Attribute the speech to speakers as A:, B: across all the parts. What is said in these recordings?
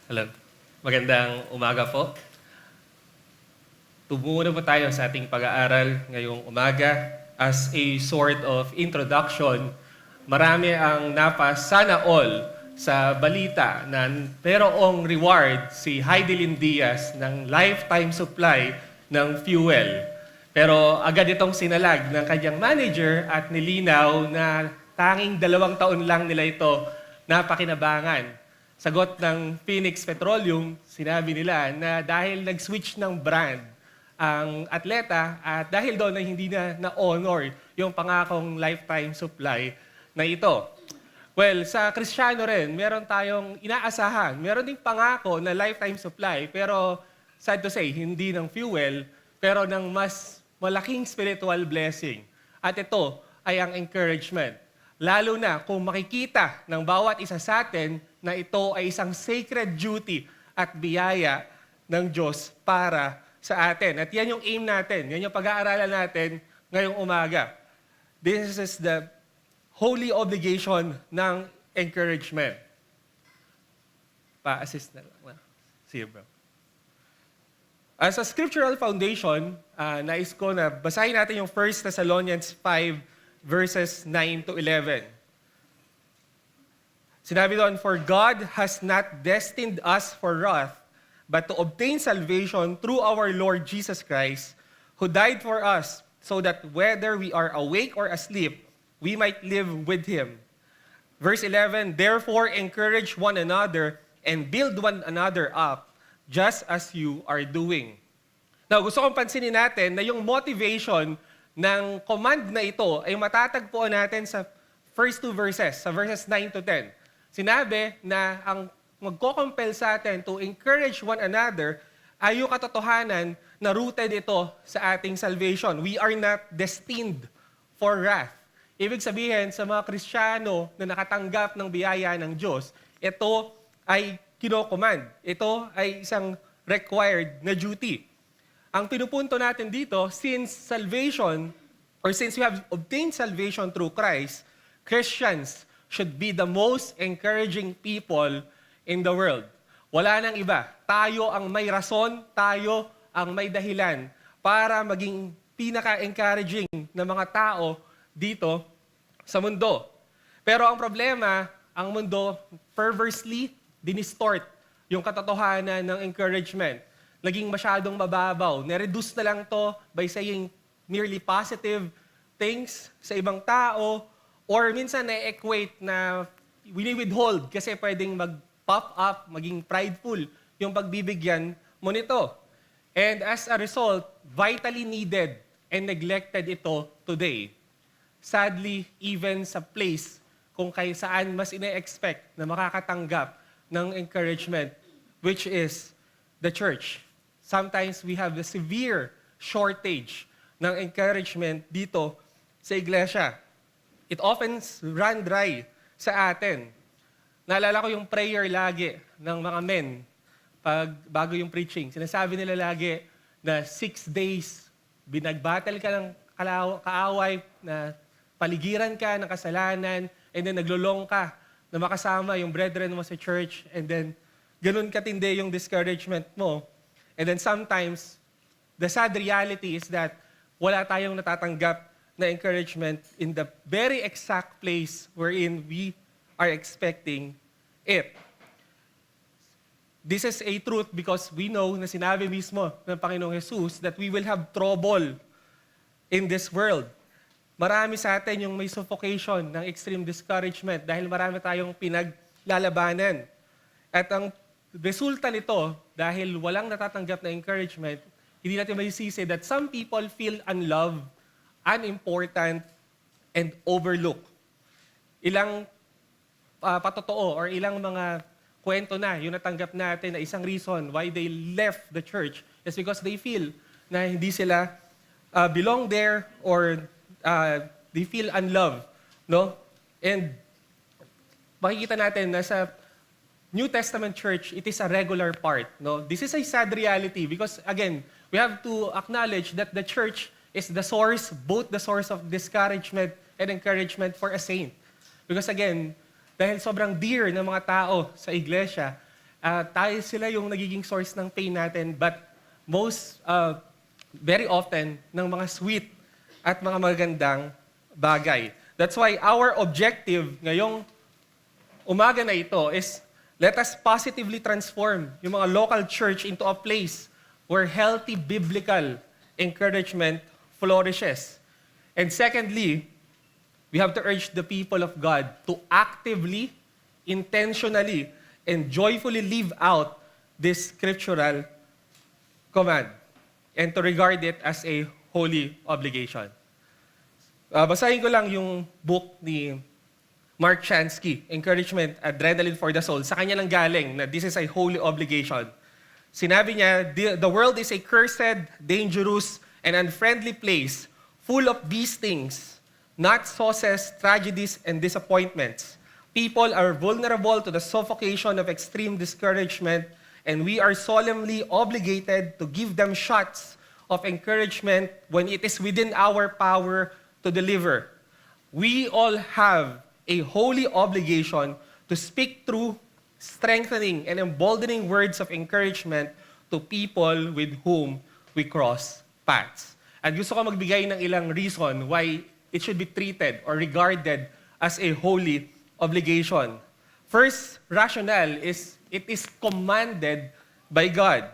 A: Hello. Magandang umaga po. Tumuno po tayo sa ating pag-aaral ngayong umaga. As a sort of introduction, marami ang sana all sa balita na merong reward si Heidelin Diaz ng lifetime supply ng fuel. Pero agad itong sinalag ng kanyang manager at nilinaw na tanging 2 taon lang nila ito napakinabangan. Sagot ng Phoenix Petroleum, sinabi nila na dahil nag-switch ng brand ang atleta at dahil doon ay hindi na-honor yung pangakong lifetime supply na ito. Well, sa Kristiyano rin, meron tayong inaasahan. Meron ding pangako na lifetime supply, pero sad to say, hindi ng fuel, pero ng mas malaking spiritual blessing. At ito ay ang encouragement. Lalo na kung makikita ng bawat isa sa atin na ito ay isang sacred duty at biyaya ng Diyos para sa atin. At yan yung aim natin, yan yung pag-aaralan natin ngayong umaga. This is the holy obligation ng encouragement. Pa-assist na lang. Sige bro. As a scriptural foundation, nais ko na basahin natin yung 1 Thessalonians 5 verses 9 to 11. Sinabi doon, "For God has not destined us for wrath, but to obtain salvation through our Lord Jesus Christ, who died for us, so that whether we are awake or asleep, we might live with Him." Verse 11, "Therefore encourage one another and build one another up, just as you are doing." Now, gusto kong pansinin natin na yung motivation ng command na ito ay matatagpuan natin sa first two verses, sa verses 9 to 10. Sinabi na ang magko-compel sa atin to encourage one another ay yung katotohanan na rooted ito sa ating salvation. We are not destined for wrath. Ibig sabihin, sa mga Kristiyano na nakatanggap ng biyaya ng Diyos, ito ay kinocommand. Ito ay isang required na duty. Ang pinupunto natin dito, since salvation, or since we have obtained salvation through Christ, Christians should be the most encouraging people in the world. Wala nang iba. Tayo ang may rason, tayo ang may dahilan para maging pinaka-encouraging na mga tao dito sa mundo. Pero ang problema, ang mundo perversely dinistort yung katotohanan ng encouragement. Naging masyadong mababaw. Nereduce na lang to by saying merely positive things sa ibang tao, or minsan na-equate na wini-withhold kasi pwedeng mag-pop up, maging prideful yung pagbibigyan mo nito. And as a result, vitally needed and neglected ito today. Sadly, even sa place kung kay saan mas ine-expect na makakatanggap ng encouragement, which is the church. Sometimes we have a severe shortage ng encouragement dito sa iglesia. It often run dry sa atin. Naalala ko yung prayer lagi ng mga men bago yung preaching. Sinasabi nila lagi na 6 days, binagbattle ka ng kaaway, na paligiran ka ng kasalanan, and then naglulong ka na makasama yung brethren mo sa church, and then ganun katindi yung discouragement mo. And then sometimes, the sad reality is that wala tayong natatanggap na encouragement in the very exact place wherein we are expecting it. This is a truth because we know na sinabi mismo ng Panginoong Jesus that we will have trouble in this world. Marami sa atin yung may suffocation ng extreme discouragement dahil marami tayong pinaglalabanan. At ang resulta nito, dahil walang natatanggap na encouragement, hindi natin masisisi that some people feel unloved, unimportant, and overlooked. Ilang patotoo or ilang mga kwento na yung natanggap natin na isang reason why they left the church is because they feel na hindi sila belong there, or they feel unloved. No? And makikita natin na sa New Testament church, it is a regular part. No? This is a sad reality because, again, we have to acknowledge that the church is the source, both the source of discouragement and encouragement for a saint. Because again, dahil sobrang dear ng mga tao sa iglesia, tayo sila yung nagiging source ng pain natin, but very often, ng mga sweet at mga magandang bagay. That's why our objective ngayong umaga na ito is let us positively transform yung mga local church into a place where healthy biblical encouragement flourishes. And secondly, we have to urge the people of God to actively, intentionally, and joyfully live out this scriptural command and to regard it as a holy obligation. Basahin ko lang yung book ni Mark Chansky, Encouragement, Adrenaline for the Soul. Sa kanya lang galing na this is a holy obligation. Sinabi niya, the world is a cursed, dangerous, and unfriendly place full of these things, not success, tragedies, and disappointments. People are vulnerable to the suffocation of extreme discouragement, and we are solemnly obligated to give them shots of encouragement when it is within our power to deliver. We all have a holy obligation to speak through strengthening and emboldening words of encouragement to people with whom we cross paths. At gusto ko magbigay ng ilang reason why it should be treated or regarded as a holy obligation. First rationale is it is commanded by God.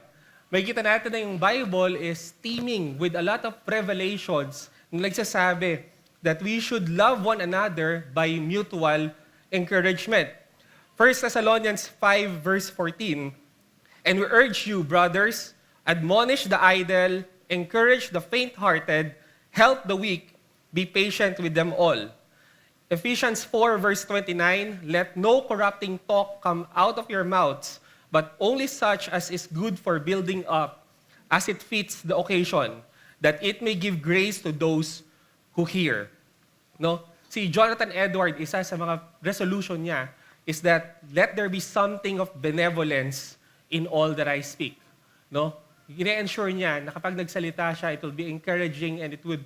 A: Makikita natin na yung Bible is teeming with a lot of revelations na nagsasabi that we should love one another by mutual encouragement. 1 Thessalonians 5 verse 14, and we urge you, brothers, admonish the idle, encourage the faint-hearted, help the weak, be patient with them all. Ephesians 4 verse 29, let no corrupting talk come out of your mouths, but only such as is good for building up, as it fits the occasion, that it may give grace to those who hear. No? Si Jonathan Edward, isa sa mga resolution niya, is that let there be something of benevolence in all that I speak. No? Ine-ensure niya na kapag nagsalita siya, it will be encouraging and it would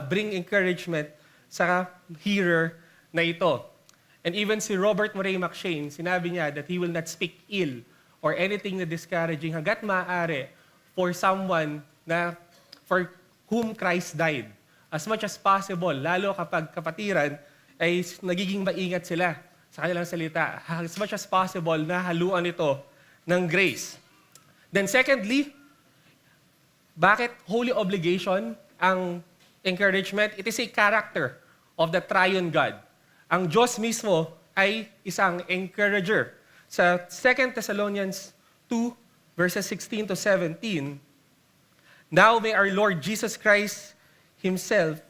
A: bring encouragement sa hearer na ito. And even si Robert Murray McCheyne, sinabi niya that he will not speak ill or anything na discouraging hanggat maaari for someone na for whom Christ died. As much as possible, lalo kapag kapatiran, ay nagiging maingat sila sa kanilang salita. As much as possible, nahaluan ito ng grace. Then secondly, bakit holy obligation ang encouragement? It is a character of the triune God. Ang Diyos mismo ay isang encourager. Sa 2 Thessalonians 2, verses 16 to 17, now may our Lord Jesus Christ Himself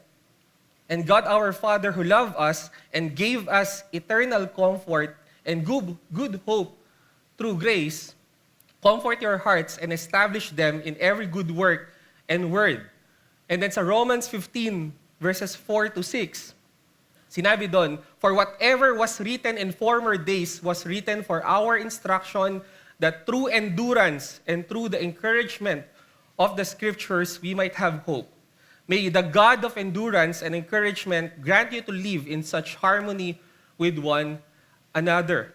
A: and God our Father who loved us and gave us eternal comfort and good hope through grace, comfort your hearts and establish them in every good work and word. And then sa Romans 15, verses 4 to 6, sinabi doon, for whatever was written in former days was written for our instruction, that through endurance and through the encouragement of the Scriptures we might have hope. May the God of endurance and encouragement grant you to live in such harmony with one another.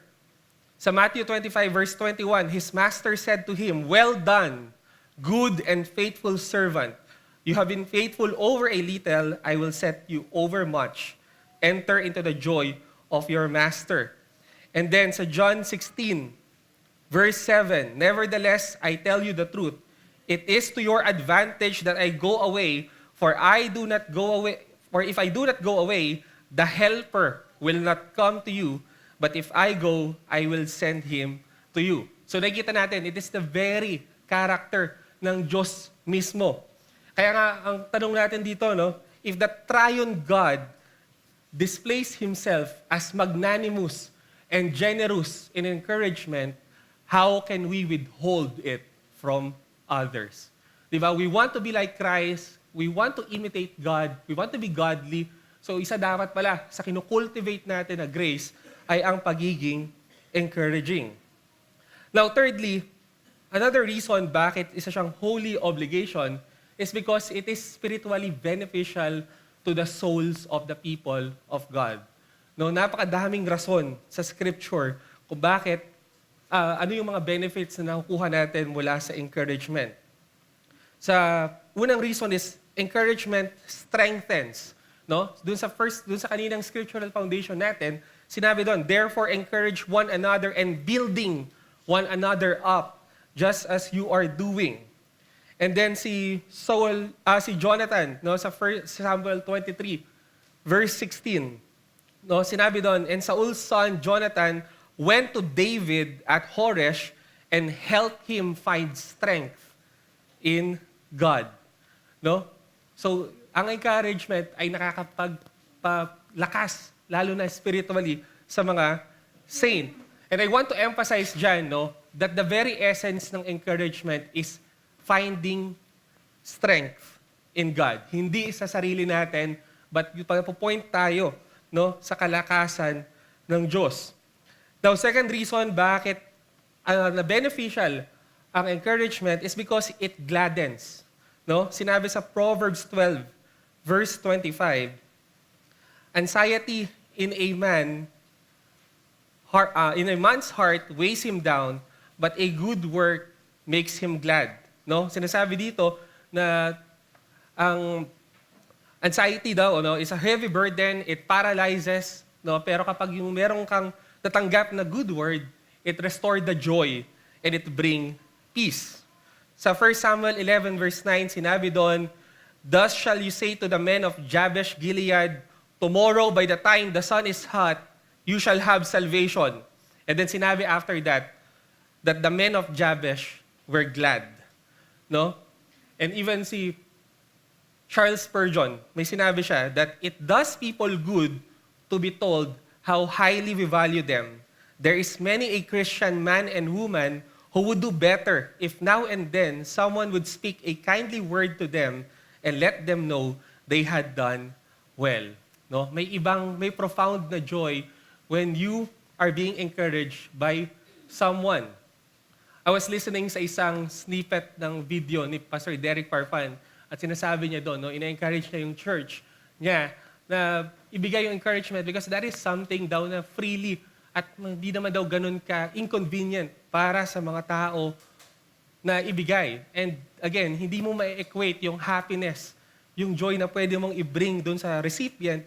A: Sa Matthew 25, verse 21, his master said to him, well done, good and faithful servant. You have been faithful over a little, I will set you over much. Enter into the joy of your master. And then sa John 16, verse 7, nevertheless, I tell you the truth. It is to your advantage that I go away, for if I do not go away, the helper will not come to you, but if I go, I will send him to you. So nakikita natin, it is the very character ng Diyos mismo. Kaya nga, ang tanong natin dito, no, if the triune God displays Himself as magnanimous and generous in encouragement, how can we withhold it from others? Diba? We want to be like Christ. We want to imitate God. We want to be godly. So isa dapat pala sa kinukultivate natin na grace ay ang pagiging encouraging. Now thirdly, another reason bakit isa siyang holy obligation is because it is spiritually beneficial to the souls of the people of God. No, napakadaming rason sa Scripture kung bakit ano yung mga benefits na nakukuha natin mula sa encouragement. Sa unang reason is encouragement strengthens, no? Doon sa kaninang scriptural foundation natin, sinabi doon, therefore encourage one another and building one another up just as you are doing. And then si Jonathan, no, sa 1 Samuel 23 verse 16, no, sinabi doon, and Saul's son Jonathan went to David at Horesh and helped him find strength in God. No? So, ang encouragement ay nakakapagpalakas, lalo na spiritually, sa mga saint. And I want to emphasize dyan, no, that the very essence ng encouragement is finding strength in God. Hindi sa sarili natin, but point tayo, no, sa kalakasan ng Diyos. Now, second reason bakit na beneficial ang encouragement is because it gladdens. No? Sinabi sa Proverbs 12, verse 25, anxiety in a man's heart weighs him down, but a good work makes him glad. No? Sinasabi dito na ang anxiety daw, no, is a heavy burden, it paralyzes, no? Pero kapag yung meron kang natanggap na good word, it restored the joy and it bring peace. Sa 1 Samuel 11 verse 9, sinabi doon, thus shall you say to the men of Jabesh Gilead, tomorrow by the time the sun is hot, you shall have salvation. And then sinabi after that the men of Jabesh were glad. No? And even si Charles Spurgeon, may sinabi siya that it does people good to be told how highly we value them. There is many a Christian man and woman who would do better if now and then someone would speak a kindly word to them and let them know they had done well. No? May profound na joy when you are being encouraged by someone. I was listening sa isang snippet ng video ni Pastor Derek Parfan at sinasabi niya doon, no, ina-encourage niya yung church niya na ibigay yung encouragement because that is something daw na freely at hindi naman daw ganun ka-inconvenient para sa mga tao na ibigay. And again, hindi mo ma-equate yung happiness, yung joy na pwede mong i-bring doon sa recipient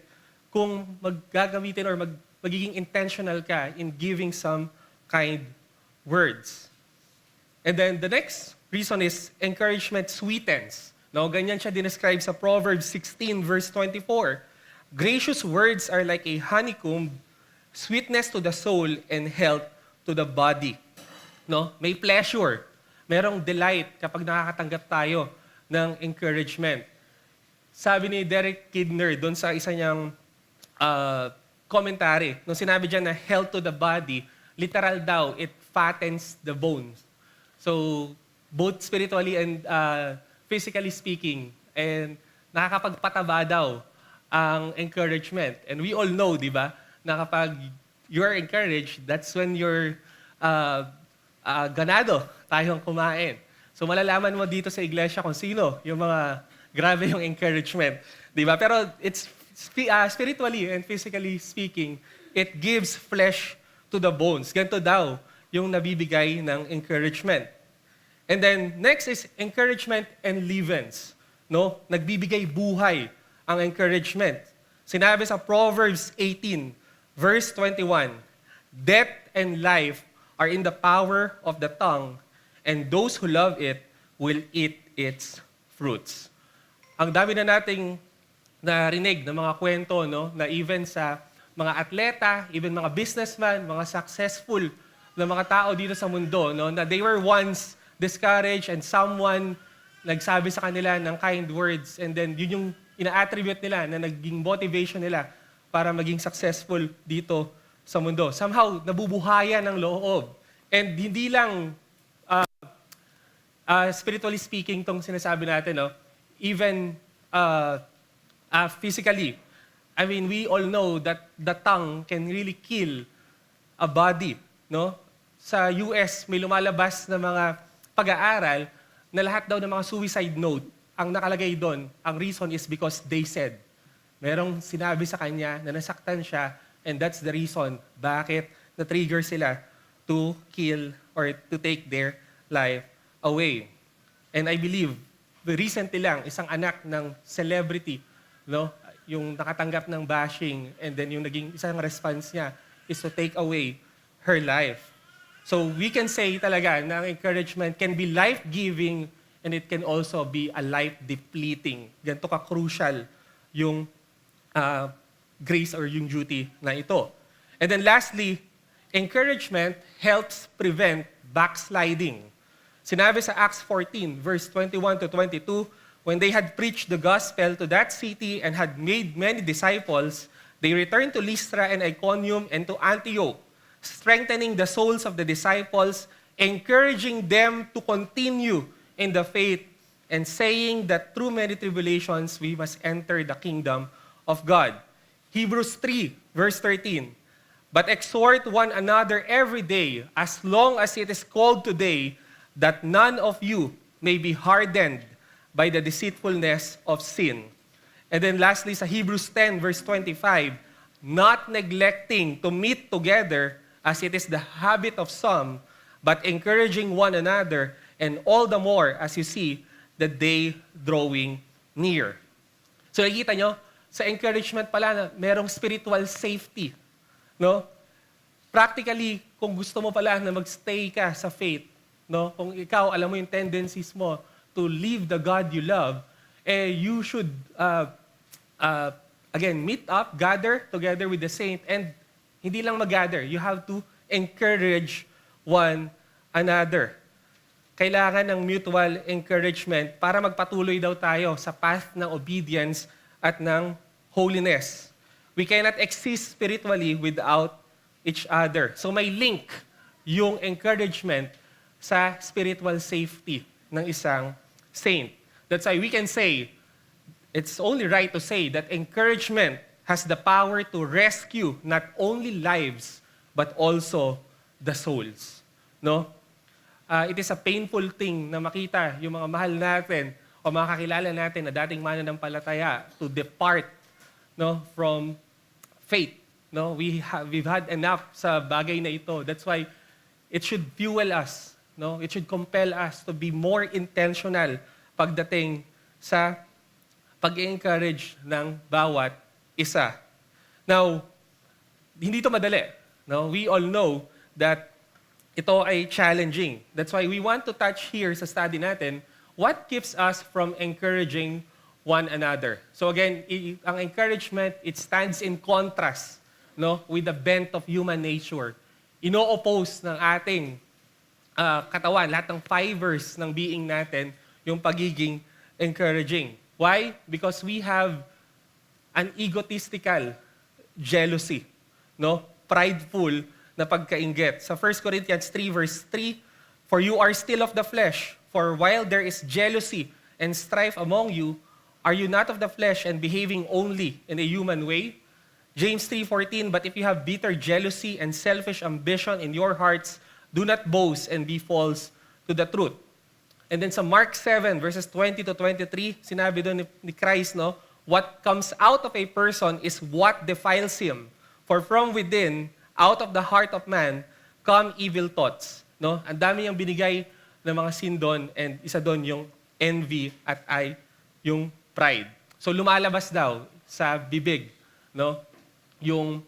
A: kung maggagamitin or magiging intentional ka in giving some kind words. And then the next reason is encouragement sweetens. No, ganyan siya dinescribe sa Proverbs 16 verse 24. Gracious words are like a honeycomb, sweetness to the soul and health to the body. No? May pleasure, merong delight kapag nakakatanggap tayo ng encouragement. Sabi ni Derek Kidner doon sa isa niyang commentary, nung sinabi diyan na health to the body, literal daw, it fattens the bones. So, both spiritually and physically speaking, and nakakapagpataba daw ang encouragement. And we all know, di ba, na kapag you're encouraged, that's when you're ganado tayong kumain. So malalaman mo dito sa iglesia kung sino yung mga grabe yung encouragement. Di ba? Pero it's spiritually and physically speaking, it gives flesh to the bones. Ganito daw yung nabibigay ng encouragement. And then next is encouragement and leavens. No? Nagbibigay buhay ang encouragement. Sinabi sa Proverbs 18, verse 21, death and life are in the power of the tongue, and those who love it will eat its fruits. Ang dami na nating narinig ng mga kwento, no, na even sa mga atleta, even mga businessman, mga successful na mga tao dito sa mundo, no, na they were once discouraged and someone nagsabi sa kanila ng kind words, and then yun yung ina-attribute nila na naging motivation nila para maging successful dito sa mundo. Somehow, nabubuhayan ng loob. And hindi lang spiritually speaking tong sinasabi natin, no? Even physically. I mean, we all know that the tongue can really kill a body. No? Sa US, may lumalabas na mga pag-aaral na lahat daw ng mga suicide note, ang nakalagay doon, ang reason is because they said. Merong sinabi sa kanya na nasaktan siya, and that's the reason bakit na-trigger sila to kill or to take their life away. And I believe, recently lang, isang anak ng celebrity, no, yung nakatanggap ng bashing, and then yung naging isang response niya is to take away her life. So we can say talaga na ang encouragement can be life-giving and it can also be a life-depleting. Ganito ka-crucial yung grace or yung duty na ito. And then lastly, encouragement helps prevent backsliding. Sinabi sa Acts 14, verse 21 to 22, when they had preached the gospel to that city and had made many disciples, they returned to Lystra and Iconium and to Antioch, strengthening the souls of the disciples, encouraging them to continue in the faith, and saying that through many tribulations we must enter the kingdom of God. Hebrews 3, verse 13, but exhort one another every day, as long as it is called today, that none of you may be hardened by the deceitfulness of sin. And then lastly, sa Hebrews 10, verse 25, not neglecting to meet together as it is the habit of some, but encouraging one another, and all the more as you see the day drawing near. So nakikita nyo, sa encouragement pala na merong spiritual safety. No? Practically, kung gusto mo pala na magstay ka sa faith, no? Kung ikaw, alam mo yung tendencies mo to leave the God you love, you should, again, meet up, gather together with the saint, and hindi lang mag-gather. You have to encourage one another. Kailangan ng mutual encouragement para magpatuloy daw tayo sa path ng obedience at ng holiness. We cannot exist spiritually without each other. So may link yung encouragement sa spiritual safety ng isang saint. That's why we can say, it's only right to say that encouragement has the power to rescue not only lives, but also the souls. No? It is a painful thing na makita yung mga mahal natin o mga kakilala natin na dating mananampalataya to depart, no, from faith. No? We've had enough sa bagay na ito. That's why it should fuel us. No? It should compel us to be more intentional pagdating sa pag-encourage ng bawat isa. Now, hindi ito madali. No? We all know that ito ay challenging. That's why we want to touch here sa study natin what keeps us from encouraging one another. So again, ang encouragement, it stands in contrast, no, with the bent of human nature. Ino-oppose ng ating katawan, lahat ng fibers ng being natin, yung pagiging encouraging. Why? Because we have an egotistical jealousy, no? Prideful na pagkainggit. Sa 1 Corinthians 3 verse 3, for you are still of the flesh, for while there is jealousy and strife among you, are you not of the flesh and behaving only in a human way? James 3:14, but if you have bitter jealousy and selfish ambition in your hearts, do not boast and be false to the truth. And then sa Mark 7 verses 20 to 23, sinabi doon ni Christ, no, what comes out of a person is what defiles him. For from within, out of the heart of man, come evil thoughts. No? Ang dami niyang binigay ng mga sin doon, and isa doon yung envy at yung pride. So lumalabas daw sa bibig, no? Yung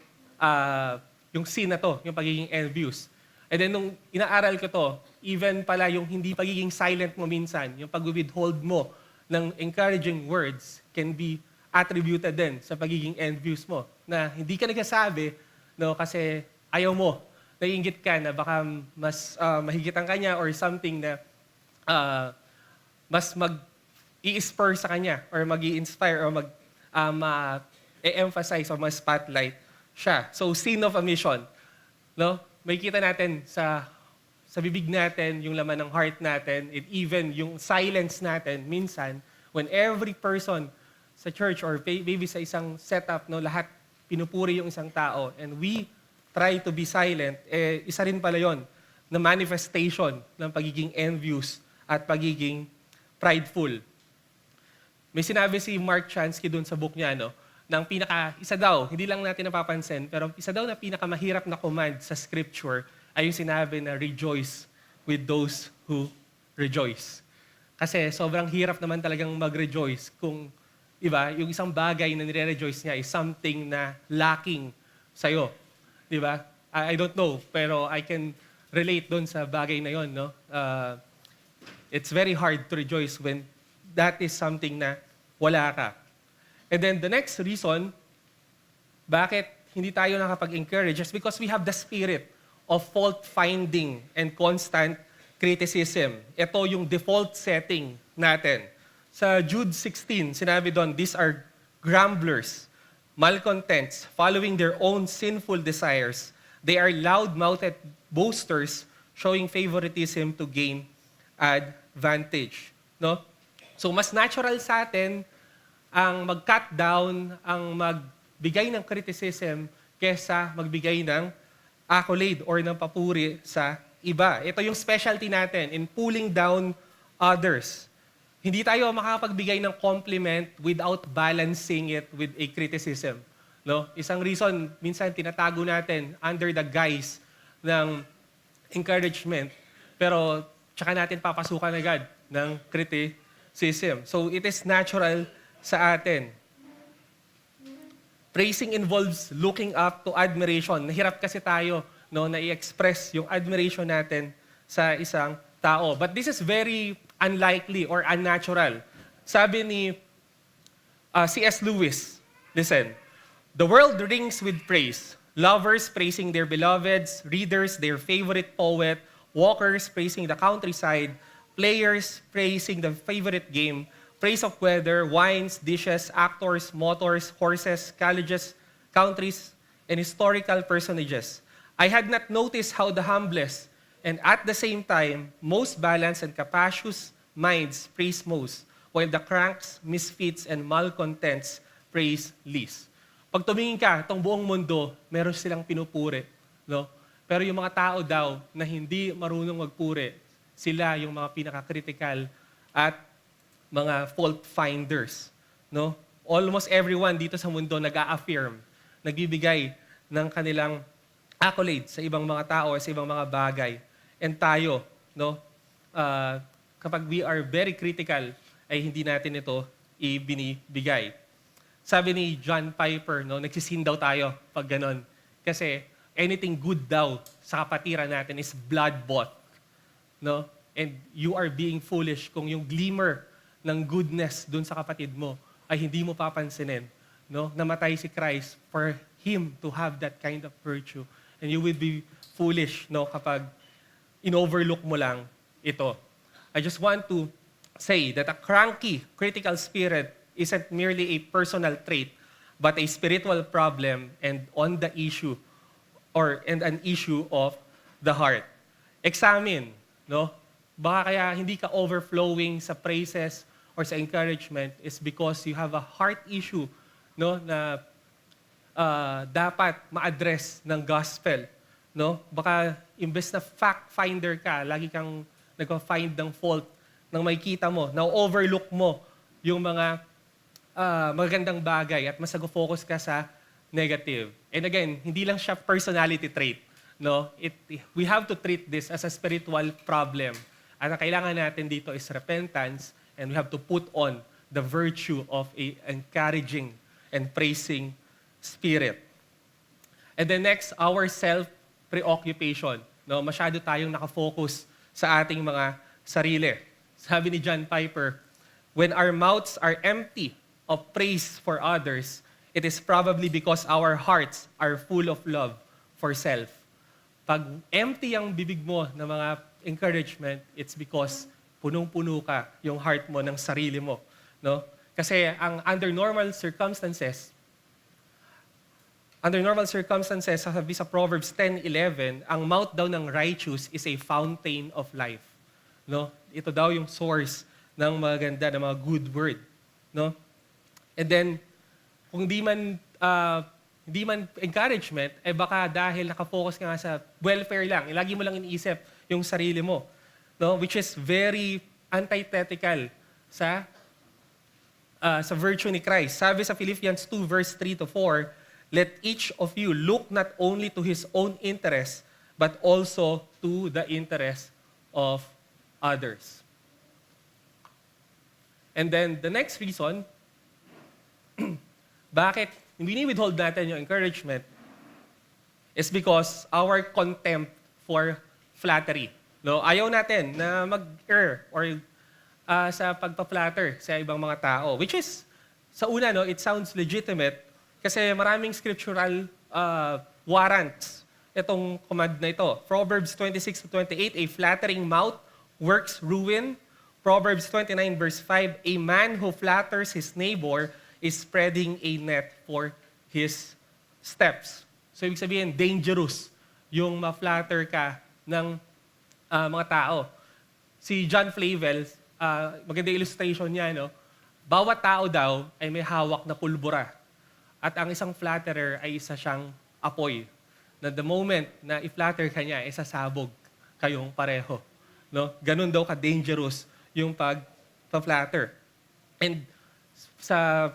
A: sin na to, yung pagiging envious. And then nung inaaral ko to, even pala yung hindi pagiging silent mo minsan, yung pag-withhold mo ng encouraging words can be attributed din sa pagiging envious mo. Na hindi ka nagsasabi, no, kasi ayaw mo, naiinggit ka na baka mas mahigitan ka niya or something na mas mag-i-spur sa kanya or mag-i-inspire or mag-e-emphasize or mag-spotlight siya. So, sin of omission. No? May kita natin sa bibig natin, yung laman ng heart natin, and even yung silence natin minsan, when every person sa church or maybe sa isang setup, no, lahat pinupuri yung isang tao, and we try to be silent, isa rin pala yon na manifestation ng pagiging envious at pagiging prideful. May sinabi si Mark Chansky dun sa book niya, no, isa daw, hindi lang natin napapansin, pero isa daw na pinakamahirap na command sa scripture ay yung sinabi na rejoice with those who rejoice. Kasi sobrang hirap naman talagang mag-rejoice kung, iba, yung isang bagay na nire-rejoice niya is something na lacking sa'yo. Di ba? I don't know, pero I can relate doon sa bagay na yon, no? It's very hard to rejoice when that is something na wala ka. And then the next reason, bakit hindi tayo nakapag-encourage is because we have the spirit of fault-finding and constant criticism. Ito yung default setting natin. Sa Jude 16, sinabi doon, these are grumblers, malcontents, following their own sinful desires. They are loud-mouthed boasters, showing favoritism to gain advantage. No? So mas natural sa atin ang mag-cut down, ang magbigay ng criticism kesa magbigay ng accolade or ng papuri sa iba. Ito yung specialty natin in pulling down others. Hindi tayo makakapagbigay ng compliment without balancing it with a criticism. No? Isang reason, minsan tinatago natin under the guise ng encouragement, pero tsaka natin papasukan agad ng criticism. So it is natural sa atin. Praising involves looking up to admiration. Nahirap kasi tayo, no, na i-express yung admiration natin sa isang tao. But this is very unlikely or unnatural. Sabi ni C.S. Lewis, listen, the world rings with praise. Lovers praising their beloveds, readers their favorite poet, walkers praising the countryside, players praising the favorite game, praise of weather, wines, dishes, actors, motors, horses, colleges, countries, and historical personages. I had not noticed how the humblest and at the same time most balanced and capacious minds praise most, while the cranks, misfits, and malcontents praise least. Pag tumingin ka, itong buong mundo, meron silang pinupuri. No? Pero yung mga tao daw na hindi marunong magpuri, sila yung mga pinaka-critical at mga fault finders. No? Almost everyone dito sa mundo nag-a-affirm, nagbibigay ng kanilang accolade sa ibang mga tao o sa ibang mga bagay. And tayo, no, kapag we are very critical, ay hindi natin ito ibinibigay. Sabi ni John Piper, no, nagsisin daw tayo pag ganon. Kasi anything good daw sa kapatiran natin is blood-bought. No? And you are being foolish kung yung glimmer ng goodness dun sa kapatid mo ay hindi mo papansinin. No? Namatay si Christ for Him to have that kind of virtue. And you will be foolish, no, kapag in-overlook mo lang ito. I just want to say that a cranky, critical spirit isn't merely a personal trait, but a spiritual problem and on the issue and an issue of the heart. Examine, no? Baka kaya hindi ka overflowing sa praises or sa encouragement is because you have a heart issue, no, na dapat ma-address ng gospel, no? Baka imbes na fact finder ka, lagi kang nagpa-find ng fault nang makikita mo, na overlook mo yung mga magagandang bagay at mas nag-focus ka sa negative. And again, hindi lang siya personality trait, no? We have to treat this as a spiritual problem. At ang kailangan natin dito is repentance, and we have to put on the virtue of a encouraging and praising spirit. And then next, our self-preoccupation. No? Masyado tayong nakafocus sa ating mga sarili. Sabi ni John Piper, when our mouths are empty of praise for others, it is probably because our hearts are full of love for self. Pag empty ang bibig mo ng mga encouragement, it's because punong-puno ka yung heart mo ng sarili mo. No? Kasi ang under normal circumstances, sabi sa Proverbs 10:11, ang mouth daw ng righteous is a fountain of life. No? Ito daw yung source ng maganda, ng mga good word. No? And then, kung di man encouragement, eh baka dahil nakafocus ka nga sa welfare lang, lagi mo lang iniisip yung sarili mo. No? Which is very antithetical sa virtue ni Christ. Sabi sa Philippians 2 verse 3 to 4, let each of you look not only to his own interest, but also to the interest of others. And then the next reason, bakit withhold natin yung encouragement is because our contempt for flattery. No, ayaw natin na mag-err or sa pagpa-flatter sa ibang mga tao. Which is, sa una, no, it sounds legitimate kasi maraming scriptural warrants itong command na ito. Proverbs 26-28, a flattering mouth works ruin. Proverbs 29 verse 5, a man who flatters his neighbor is spreading a net for his steps. So, ibig sabihin, dangerous yung ma-flatter ka ng mga tao. Si John Flavel, maganda illustration niya, no? Bawat tao daw ay may hawak na pulbura. At ang isang flatterer ay isa siyang apoy. Na the moment na i-flatter ka niya, isasabog kayong pareho. No? Ganun daw ka-dangerous yung pag-flatter. And sa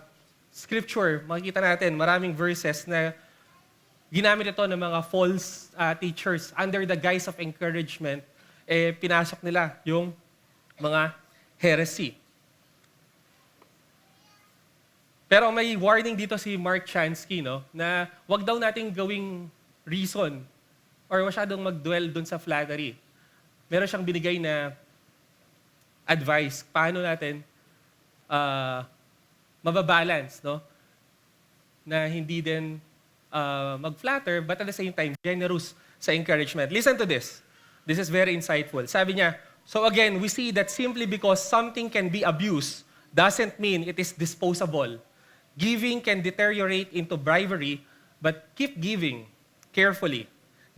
A: scripture, makikita natin maraming verses na ginamit ito ng mga false teachers under the guise of encouragement, pinasok nila yung mga heresy. Pero may warning dito si Mark Chansky, no, na wag daw nating gawing reason or masyadong mag-dwell dun sa flattery. Meron siyang binigay na advice, paano natin mababalance, no? Na hindi din mag-flatter, but at the same time, generous sa encouragement. Listen to this. This is very insightful. Sabi niya, so again, we see that simply because something can be abused doesn't mean it is disposable. Giving can deteriorate into bribery, but keep giving carefully.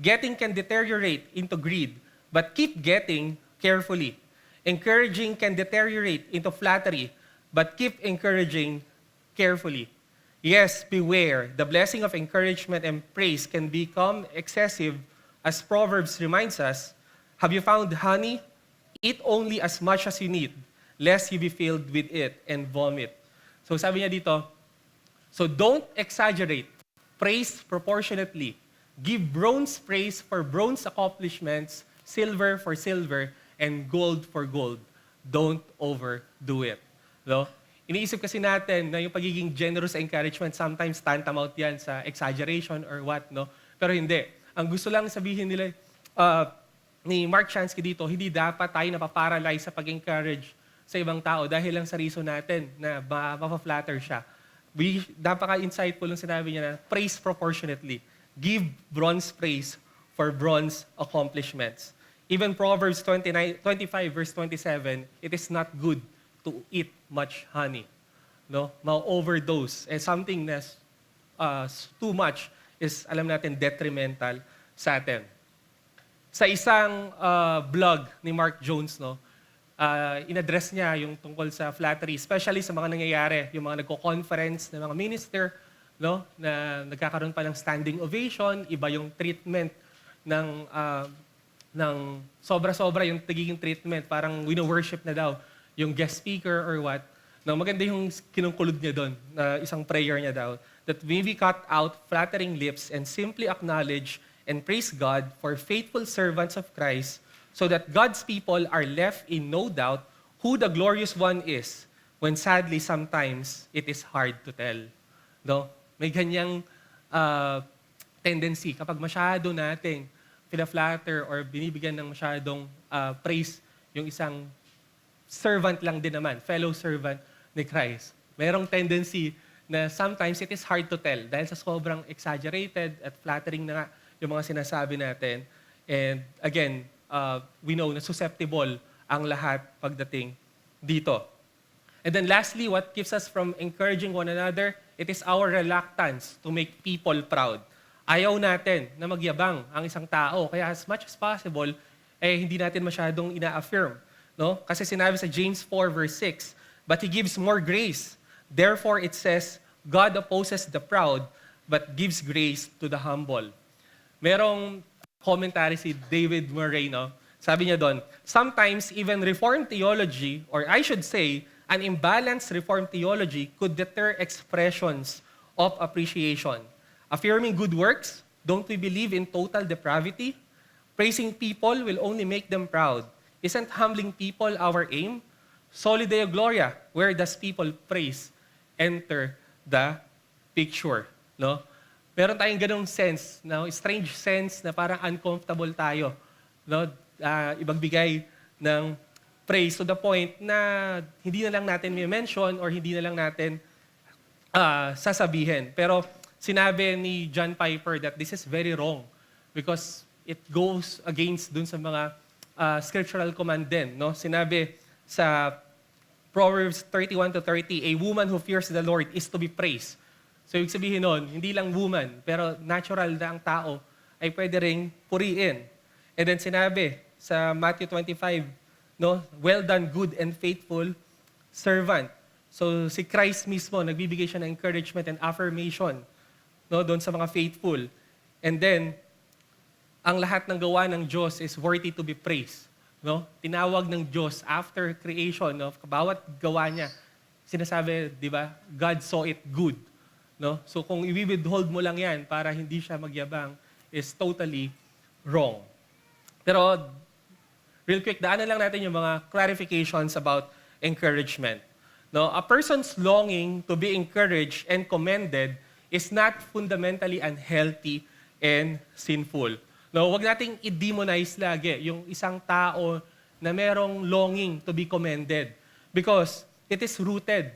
A: Getting can deteriorate into greed, but keep getting carefully. Encouraging can deteriorate into flattery, but keep encouraging carefully. Yes, beware. The blessing of encouragement and praise can become excessive, as Proverbs reminds us. Have you found honey? Eat only as much as you need, lest you be filled with it and vomit. So sabi niya dito, so don't exaggerate. Praise proportionately. Give bronze praise for bronze accomplishments, silver for silver, and gold for gold. Don't overdo it. No? Iniisip kasi natin na yung pagiging generous sa encouragement, sometimes tantamount yan sa exaggeration or what, no? Pero hindi. Ang gusto lang sabihin nila, ni Mark Chansky dito, hindi dapat tayo napaparalyze sa pag-encourage sa ibang tao dahil lang sa reason natin na mapa-flatter siya. Napaka-insightful yung sinabi niya na praise proportionately. Give bronze praise for bronze accomplishments. Even Proverbs 25 verse 27, it is not good to eat much honey. No? Ma-overdose. And something na too much is, alam natin, detrimental sa atin. Sa isang blog ni Mark Jones, no, in-address niya yung tungkol sa flattery, especially sa mga nangyayari, yung mga nagko-conference ng mga minister, no, na nagkakaroon pa ng standing ovation, iba yung treatment ng sobra-sobra yung nagiging treatment, parang wino-worship na daw yung guest speaker or what. No, maganda yung kinungkulog niya doon, na isang prayer niya daw, that may we cut out flattering lips and simply acknowledge and praise God for faithful servants of Christ, so that God's people are left in no doubt who the glorious one is, when sadly sometimes it is hard to tell. No? May ganyang tendency kapag masyado nating pina-flatter or binibigyan ng masyadong praise yung isang servant lang din naman, fellow servant ni Christ. Merong tendency na sometimes it is hard to tell dahil sa sobrang exaggerated at flattering na nga yung mga sinasabi natin. And again, we know na susceptible ang lahat pagdating dito. And then lastly, what keeps us from encouraging one another, it is our reluctance to make people proud. Ayaw natin na magyabang ang isang tao. Kaya as much as possible, hindi natin masyadong ina-affirm. No? Kasi sinabi sa James 4 verse 6, but He gives more grace. Therefore it says, God opposes the proud, but gives grace to the humble. Merong commentary si David Murray, no? Sabi niya doon, sometimes even Reformed theology, or I should say, an imbalanced Reformed theology could deter expressions of appreciation. Affirming good works, don't we believe in total depravity? Praising people will only make them proud. Isn't humbling people our aim? Soli Deo Gloria, where does people praise enter the picture? No? Meron tayong ganong sense, no? Strange sense na parang uncomfortable tayo. No? Ibagbigay ng praise to the point na hindi na lang natin may mention or hindi na lang natin sasabihin. Pero sinabi ni John Piper that this is very wrong because it goes against dun sa mga scriptural command din. No? Sinabi sa Proverbs 31-30, a woman who fears the Lord is to be praised. So ibig sabihin nun, hindi lang woman, pero natural na ang tao ay pwede ring puriin. And then sinabi sa Matthew 25, no, well done, good and faithful servant. So si Christ mismo, nagbibigay siya ng encouragement and affirmation, no, doon sa mga faithful. And then, ang lahat ng gawa ng Diyos is worthy to be praised. No? Tinawag ng Diyos after creation, no, bawat gawa niya, sinasabi, di ba, God saw it good. No? So kung i-withhold mo lang yan para hindi siya magyabang, is totally wrong. Pero, real quick, daanan lang natin yung mga clarifications about encouragement. No? A person's longing to be encouraged and commended is not fundamentally unhealthy and sinful. No, wag nating i-demonize lagi yung isang tao na merong longing to be commended because it is rooted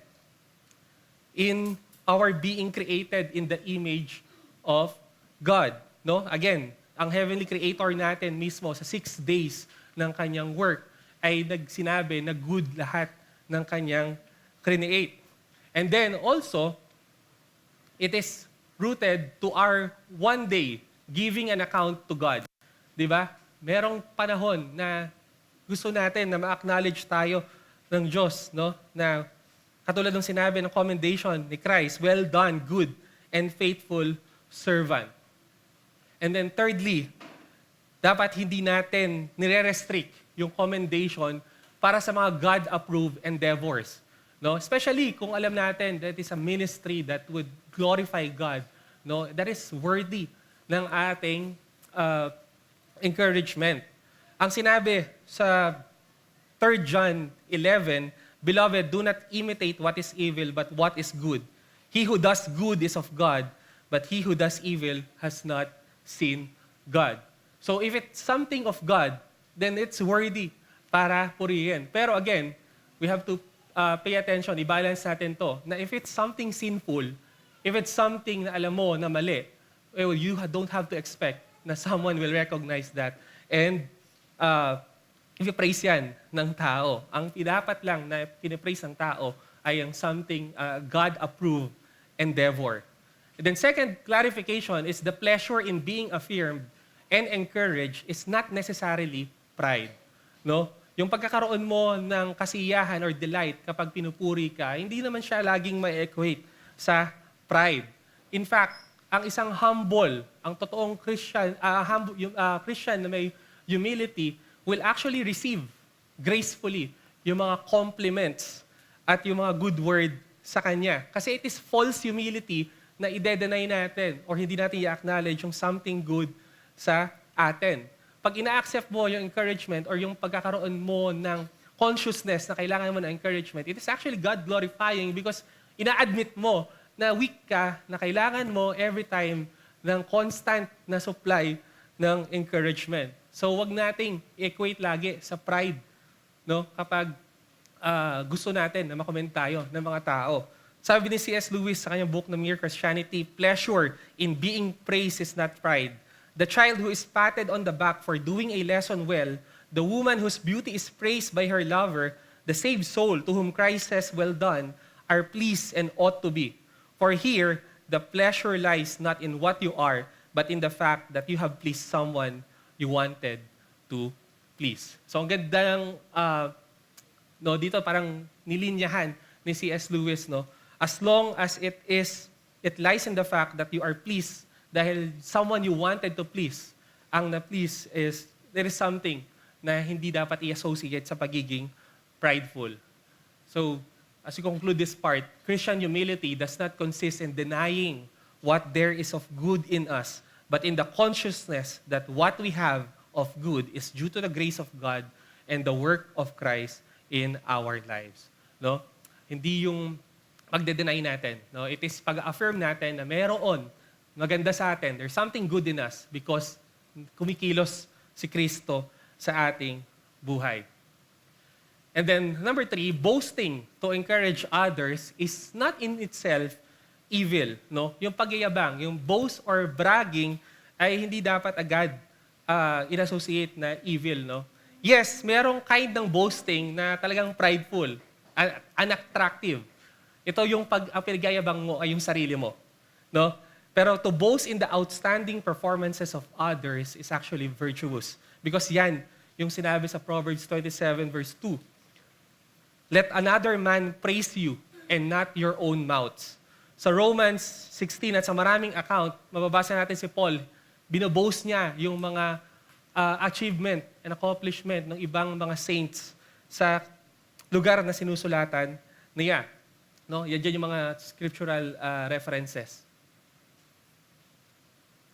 A: in our being created in the image of God. No? Again, ang heavenly creator natin mismo sa 6 days ng kanyang work ay nagsinabi na good lahat ng kanyang create. And then also, it is rooted to our one day giving an account to God. Di ba? Merong panahon na gusto natin na ma-acknowledge tayo ng Diyos, no? Na katulad ng sinabi ng commendation ni Christ, well done, good and faithful servant. And then thirdly, dapat hindi natin nire-restrict yung commendation para sa mga God-approved endeavors. No? Especially kung alam natin that is a ministry that would glorify God, no? That is worthy ng ating encouragement. Ang sinabi sa 3 John 11, Beloved, do not imitate what is evil, but what is good. He who does good is of God, but he who does evil has not seen God. So if it's something of God, then it's worthy para purihin. Pero again, we have to pay attention, i-balance natin to, na if it's something sinful, if it's something na alam mo na mali, well, you don't have to expect na someone will recognize that. And if you praise yan ng tao, ang dapat lang na pinipraise ng tao ay ang something God-approved endeavor. And then second clarification is the pleasure in being affirmed and encouraged is not necessarily pride. No? Yung pagkakaroon mo ng kasiyahan or delight kapag pinupuri ka, hindi naman siya laging ma-equate sa pride. In fact, ang isang humble, ang totoong Christian, Christian na may humility will actually receive gracefully yung mga compliments at yung mga good word sa kanya. Kasi it is false humility na i-deny natin or hindi natin i-acknowledge yung something good sa atin. Pag ina-accept mo yung encouragement or yung pagkakaroon mo ng consciousness na kailangan mo ng encouragement, it is actually God-glorifying because ina-admit mo na weak ka, na kailangan mo every time ng constant na supply ng encouragement. So wag nating equate lagi sa pride, no? Kapag gusto natin na makomment tayo ng mga tao. Sabi ni C.S. Lewis sa kanyang book na Mere Christianity, pleasure in being praised is not pride. The child who is patted on the back for doing a lesson well, the woman whose beauty is praised by her lover, the saved soul to whom Christ says, well done, are pleased and ought to be. For here, the pleasure lies not in what you are, but in the fact that you have pleased someone you wanted to please. So ang ganda ng, no, dito parang nilinyahan ni C.S. Lewis, no? As long as it lies in the fact that you are pleased dahil someone you wanted to please, ang na-please is, there is something na hindi dapat i-associate sa pagiging prideful. So, as we conclude this part, Christian humility does not consist in denying what there is of good in us, but in the consciousness that what we have of good is due to the grace of God and the work of Christ in our lives. No? Hindi yung pagde-deny natin. No? It is pag-affirm natin na mayroon maganda sa atin. There's something good in us because kumikilos si Kristo sa ating buhay. And then, number 3, boasting to encourage others is not in itself evil. No? Yung pagyayabang, yung boast or bragging ay hindi dapat agad in-associate na evil. No? Yes, merong kind ng boasting na talagang prideful, unattractive. Ito yung pag-pinagayabang mo ay yung sarili mo. No? Pero to boast in the outstanding performances of others is actually virtuous. Because yan, yung sinabi sa Proverbs 27 verse 2. Let another man praise you and not your own mouths. Sa Romans 16 at sa maraming account, mababasa natin si Paul, binoboast niya yung mga achievement and accomplishment ng ibang mga saints sa lugar na sinusulatan niya. No? Yan dyan yung mga scriptural references.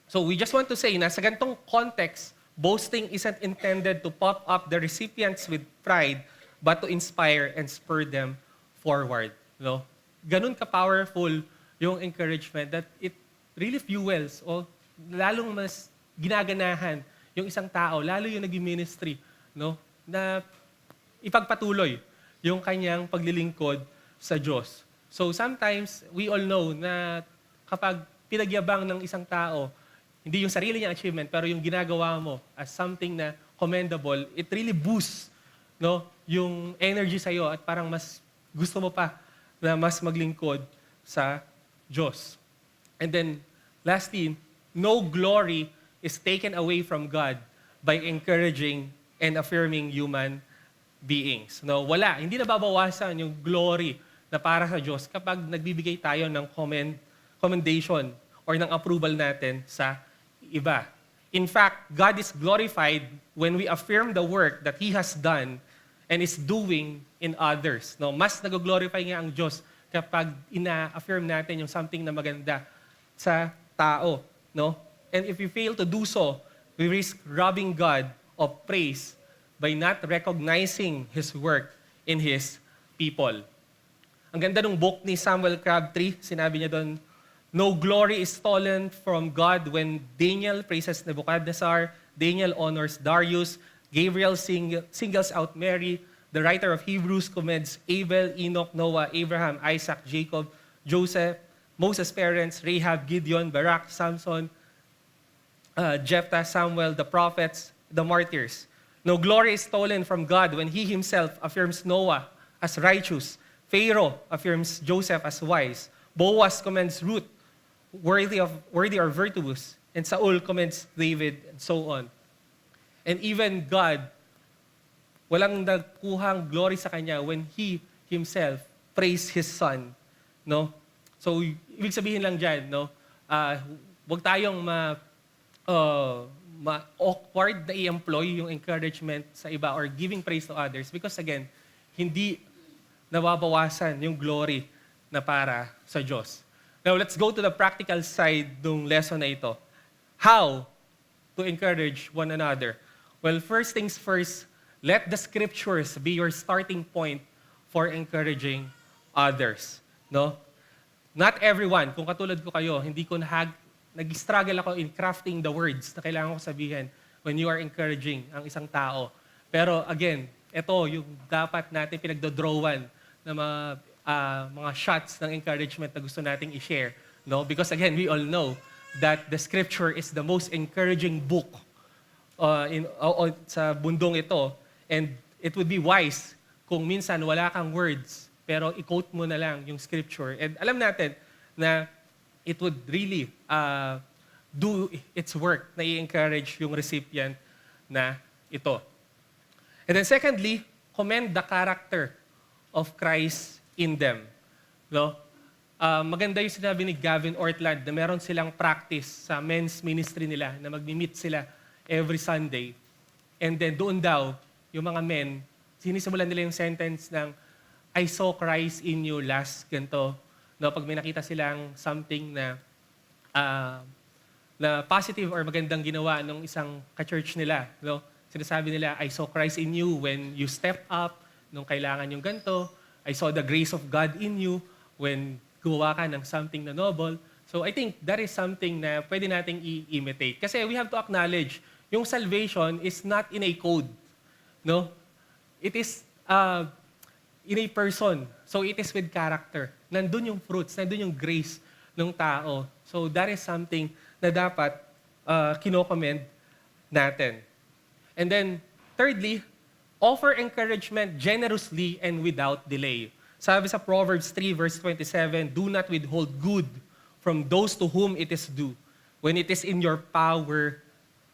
A: So we just want to say na sa ganitong context, boasting isn't intended to pop up the recipients with pride, but to inspire and spur them forward. No? Ganun ka-powerful yung encouragement that it really fuels o lalong mas ginaganahan yung isang tao, lalo yung nag-ministry, no? Na ipagpatuloy yung kanyang paglilingkod sa Diyos. So sometimes, we all know na kapag pinagyabang ng isang tao, hindi yung sarili niyang achievement, pero yung ginagawa mo as something na commendable, it really boosts, no, yung energy sa'yo at parang mas gusto mo pa na mas maglingkod sa Diyos. And then, lastly, no glory is taken away from God by encouraging and affirming human beings. No, wala, hindi nababawasan yung glory na para sa Diyos kapag nagbibigay tayo ng commendation or ng approval natin sa iba. In fact, God is glorified when we affirm the work that He has done and is doing in others. No, mas nag-glorify nga ang Diyos kapag ina-affirm natin yung something na maganda sa tao. No? And if we fail to do so, we risk robbing God of praise by not recognizing His work in His people. Ang ganda ng book ni Samuel Crabtree, sinabi niya doon, no glory is stolen from God when Daniel praises Nebuchadnezzar, Daniel honors Darius, Gabriel singles out Mary, the writer of Hebrews commends Abel, Enoch, Noah, Abraham, Isaac, Jacob, Joseph, Moses' parents, Rahab, Gideon, Barak, Samson, Jephthah, Samuel, the prophets, the martyrs. No glory is stolen from God when He Himself affirms Noah as righteous, Pharaoh affirms Joseph as wise, Boaz commends Ruth, worthy or virtuous, and Saul commends David, and so on. And even God, walang nagkuhang glory sa Kanya when He Himself praised His Son. No? So, ibig sabihin lang dyan, no? Huwag tayong awkward na i-employ yung encouragement sa iba or giving praise to others because again, hindi nababawasan yung glory na para sa Diyos. Now, let's go to the practical side ng lesson na ito. How to encourage one another? Well, first things first, let the scriptures be your starting point for encouraging others. No? Not everyone, kung katulad ko kayo, hindi ko nag-struggle ako in crafting the words na kailangan ko sabihin when you are encouraging ang isang tao. Pero again, ito yung dapat natin pinagdodrawan na mga shots ng encouragement na gusto nating i-share. No? Because again, we all know that the scripture is the most encouraging book sa bundong ito. And it would be wise kung minsan wala kang words, pero i-quote mo na lang yung scripture. And alam natin na it would really do its work na i-encourage yung recipient na ito. And then secondly, commend the character of Christ in them. No? Maganda yung sinabi ni Gavin Ortland na meron silang practice sa men's ministry nila na mag-meet sila every Sunday. And then doon daw, yung mga men, sinisimulan nila yung sentence ng, I saw Christ in you last ganito. No, pag may nakita silang something na na positive or magandang ginawa ng isang ka-church nila. No? Sinasabi nila, I saw Christ in you when you step up, nung kailangan yung ganito. I saw the grace of God in you when gumawa ka ng something na noble. So I think that is something na pwede nating i-imitate. Kasi we have to acknowledge, yung salvation is not in a code. No? It is in a person. So it is with character. Nandun yung fruits, nandun yung grace ng tao. So that is something na dapat kinocommend natin. And then, thirdly, offer encouragement generously and without delay. Sabi sa Proverbs 3 verse 27, do not withhold good from those to whom it is due, when it is in your power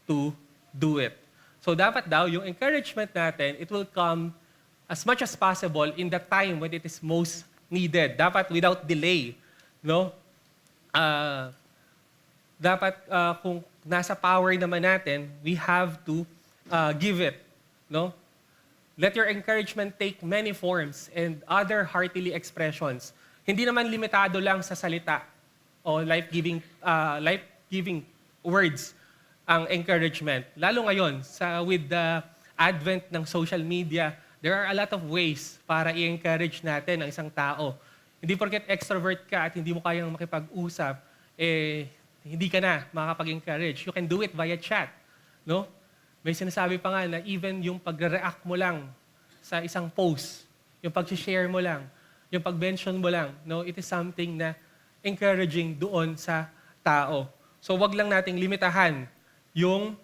A: to do it. So dapat daw, yung encouragement natin, it will come as much as possible in the time when it is most needed. Dapat without delay. No? Dapat kung nasa power naman natin, we have to give it. No? Let your encouragement take many forms and other heartily expressions. Hindi naman limitado lang sa salita o life-giving words ang encouragement. Lalo ngayon, with the advent ng social media, there are a lot of ways para i-encourage natin ang isang tao. Hindi porket extrovert ka at hindi mo kayang makipag-usap, hindi ka na makakapag-encourage. You can do it via chat. No? May sinasabi pa nga na even yung pag-react mo lang sa isang post, yung pag-share mo lang, yung pag-mention mo lang, no, it is something na encouraging doon sa tao. So wag lang nating limitahan yung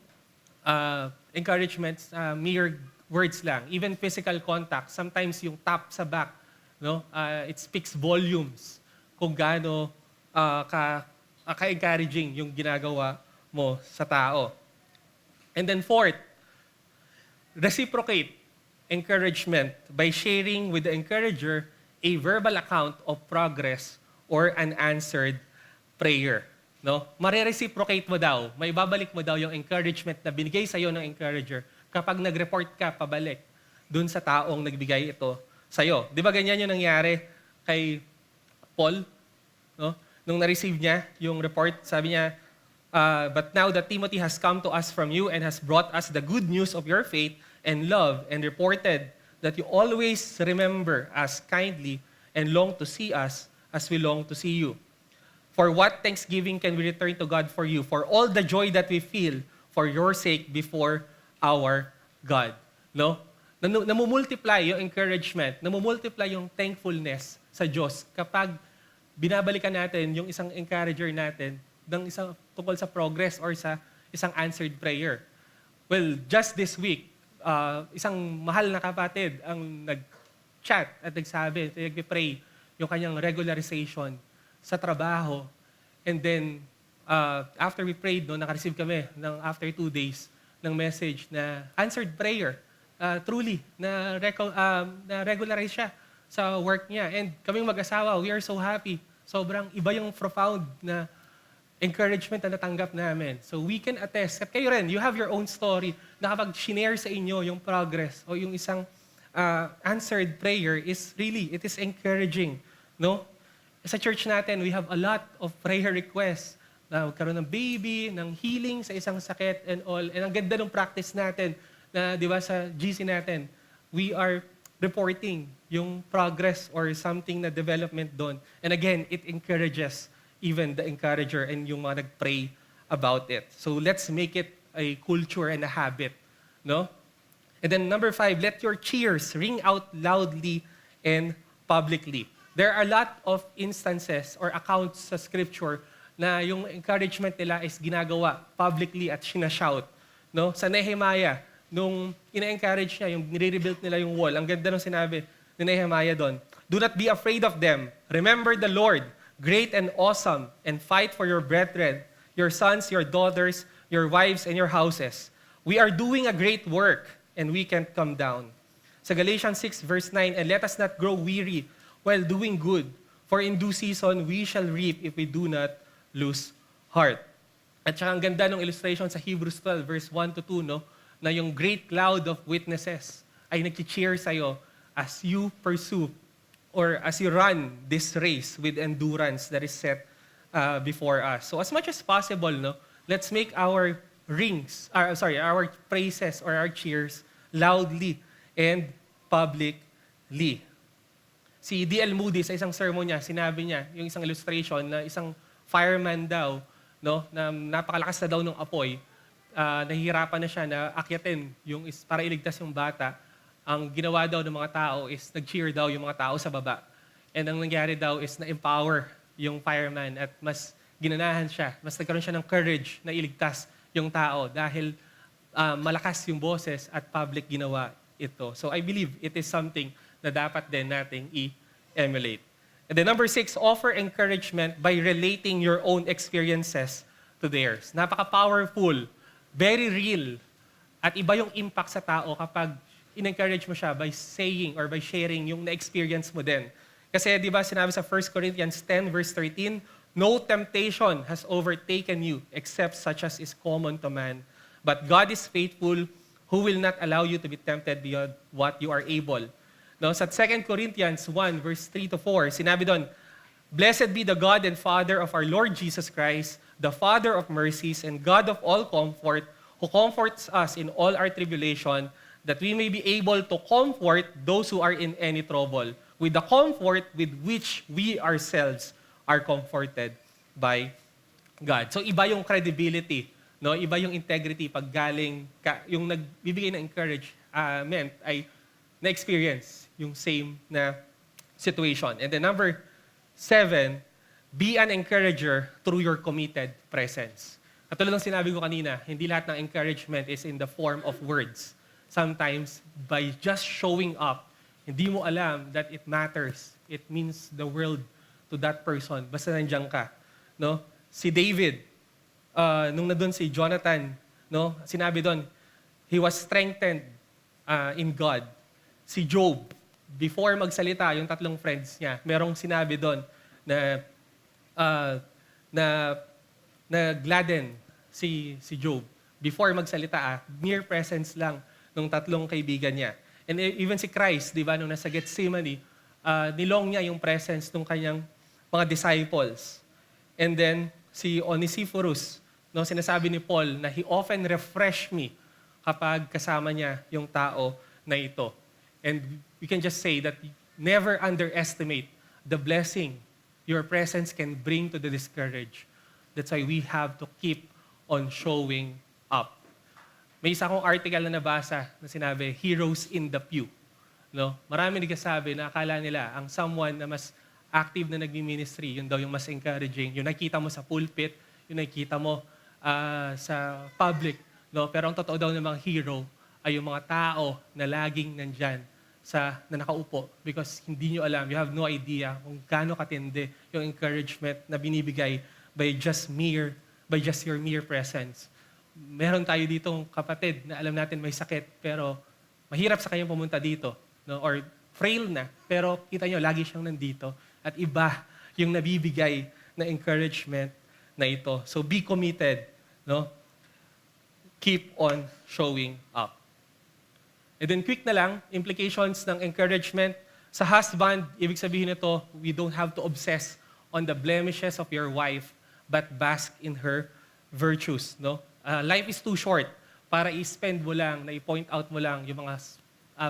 A: encouragement mere words lang. Even physical contact, sometimes yung tap sa back, no, it speaks volumes kung gaano ka-encouraging yung ginagawa mo sa tao. And then fourth, reciprocate encouragement by sharing with the encourager a verbal account of progress or an answered prayer. No? Mare-reciprocate mo daw, may babalik mo daw yung encouragement na binigay sa'yo ng encourager kapag nag-report ka pabalik dun sa taong nagbigay ito sa'yo. Di ba ganyan yung nangyari kay Paul? No? Nung na-receive niya yung report, sabi niya, but now that Timothy has come to us from you and has brought us the good news of your faith and love and reported that you always remember us kindly and long to see us as we long to see you. For what thanksgiving can we return to God for you, for all the joy that we feel for your sake before our God. No? Namumultiply yung encouragement, namumultiply yung thankfulness sa Diyos kapag binabalikan natin yung isang encourager natin ng isang tungkol sa progress or sa isang answered prayer. Well, just this week, isang mahal na kapatid ang nag-chat at nagsabi, nag-pray yung kanyang regularization sa trabaho. And then, after we prayed, naka-receive kami after 2 days ng message na answered prayer. Truly, na regularize siya sa work niya. And kaming mag-asawa, we are so happy. Sobrang iba yung profound na encouragement na natanggap namin. So we can attest. At kayo rin, you have your own story na kapag shinare sa inyo yung progress o yung isang answered prayer is really, it is encouraging. No? Sa church natin, we have a lot of prayer requests na magkaroon ng baby, ng healing sa isang sakit and all. And ang ganda ng practice natin na, di ba, sa GC natin, we are reporting yung progress or something na development doon. And again, it encourages even the encourager and yung mga nag-pray about it. So let's make it a culture and a habit. No? And then number 5, let your cheers ring out loudly and publicly. There are a lot of instances or accounts sa scripture na yung encouragement nila is ginagawa publicly at sinashout. No? Sa Nehemiah, nung ina-encourage niya, yung nire-rebuild nila yung wall, ang ganda nung sinabi ni Nehemiah doon, do not be afraid of them. Remember the Lord, great and awesome, and fight for your brethren, your sons, your daughters, your wives, and your houses. We are doing a great work, and we can't come down. Sa Galatians 6 verse 9, and let us not grow weary while doing good, for in due season we shall reap if we do not lose heart. At saka ang ganda ng illustration sa Hebrews 12 verse 1 to 2, no, na yung great cloud of witnesses ay nag-cheer sa'yo as you pursue or as you run this race with endurance that is set before us. So as much as possible, no, let's make our our praises or our cheers loudly and publicly. Si D.L. Moody sa isang sermon niya, sinabi niya, yung isang illustration na isang fireman daw, no, na napakalakas na daw ng apoy, nahihirapan na siya na akyatin para iligtas yung bata. Ang ginawa daw ng mga tao is nag-cheer daw yung mga tao sa baba. And ang nangyari daw is na-empower yung fireman at mas ginanahan siya, mas nagkaroon siya ng courage na iligtas yung tao dahil malakas yung boses at public ginawa ito. So I believe it is something na dapat din nating i-emulate. And then number 6, offer encouragement by relating your own experiences to theirs. Napaka-powerful, very real, at iba yung impact sa tao kapag in-encourage mo siya by saying or by sharing yung na-experience mo din. Kasi di ba sinabi sa 1 Corinthians 10 verse 13, no temptation has overtaken you except such as is common to man. But God is faithful, who will not allow you to be tempted beyond what you are able. No, sa 2 Corinthians 1 verse 3 to 4, sinabi doon, Blessed be the God and Father of our Lord Jesus Christ, the Father of mercies and God of all comfort, who comforts us in all our tribulation, that we may be able to comfort those who are in any trouble, with the comfort with which we ourselves are comforted by God. So iba yung credibility, no? Iba yung integrity pag galing yung nagbibigay ng encouragement ay na-experience yung same na situation. And then number 7, be an encourager through your committed presence. Katulad ng sinabi ko kanina, hindi lahat ng encouragement is in the form of words. Sometimes, by just showing up, hindi mo alam that it matters. It means the world to that person. Basta nandiyan ka. No? Si David, nung nandun si Jonathan, no? Sinabi doon, he was strengthened in God. Si Job, before magsalita, yung tatlong friends niya, merong sinabi doon na gladden si Job. Before magsalita, mere presence lang ng tatlong kaibigan niya. And even si Christ, di ba, nung nasa Gethsemane, nilong niya yung presence ng kanyang mga disciples. And then, si Onesiphorus, no, sinasabi ni Paul na he often refreshed me kapag kasama niya yung tao na ito. And we can just say that never underestimate the blessing your presence can bring to the discouraged. That's why we have to keep on showing up. May isa akong article na nabasa na sinabi, heroes in the pew. No? Marami nagsasabi na akala nila ang someone na mas active na nagmi-ministry, yun daw yung mas encouraging. Yung nakita mo sa pulpit, yung nakita mo sa public. No? Pero ang totoo daw namang hero ay yung mga tao na laging nandyan na nakaupo because hindi nyo alam, you have no idea kung gaano katindi yung encouragement na binibigay by just your mere presence. Meron tayo ditong kapatid na alam natin may sakit pero mahirap sa kanyang pumunta dito, no? Or frail na, pero kita nyo, lagi siyang nandito at iba yung nabibigay na encouragement na ito. So be committed, no? Keep on showing up. And then quick na lang, implications ng encouragement. Sa husband, ibig sabihin nito, we don't have to obsess on the blemishes of your wife, but bask in her virtues. No? Life is too short para i-spend mo lang, na i-point out mo lang yung mga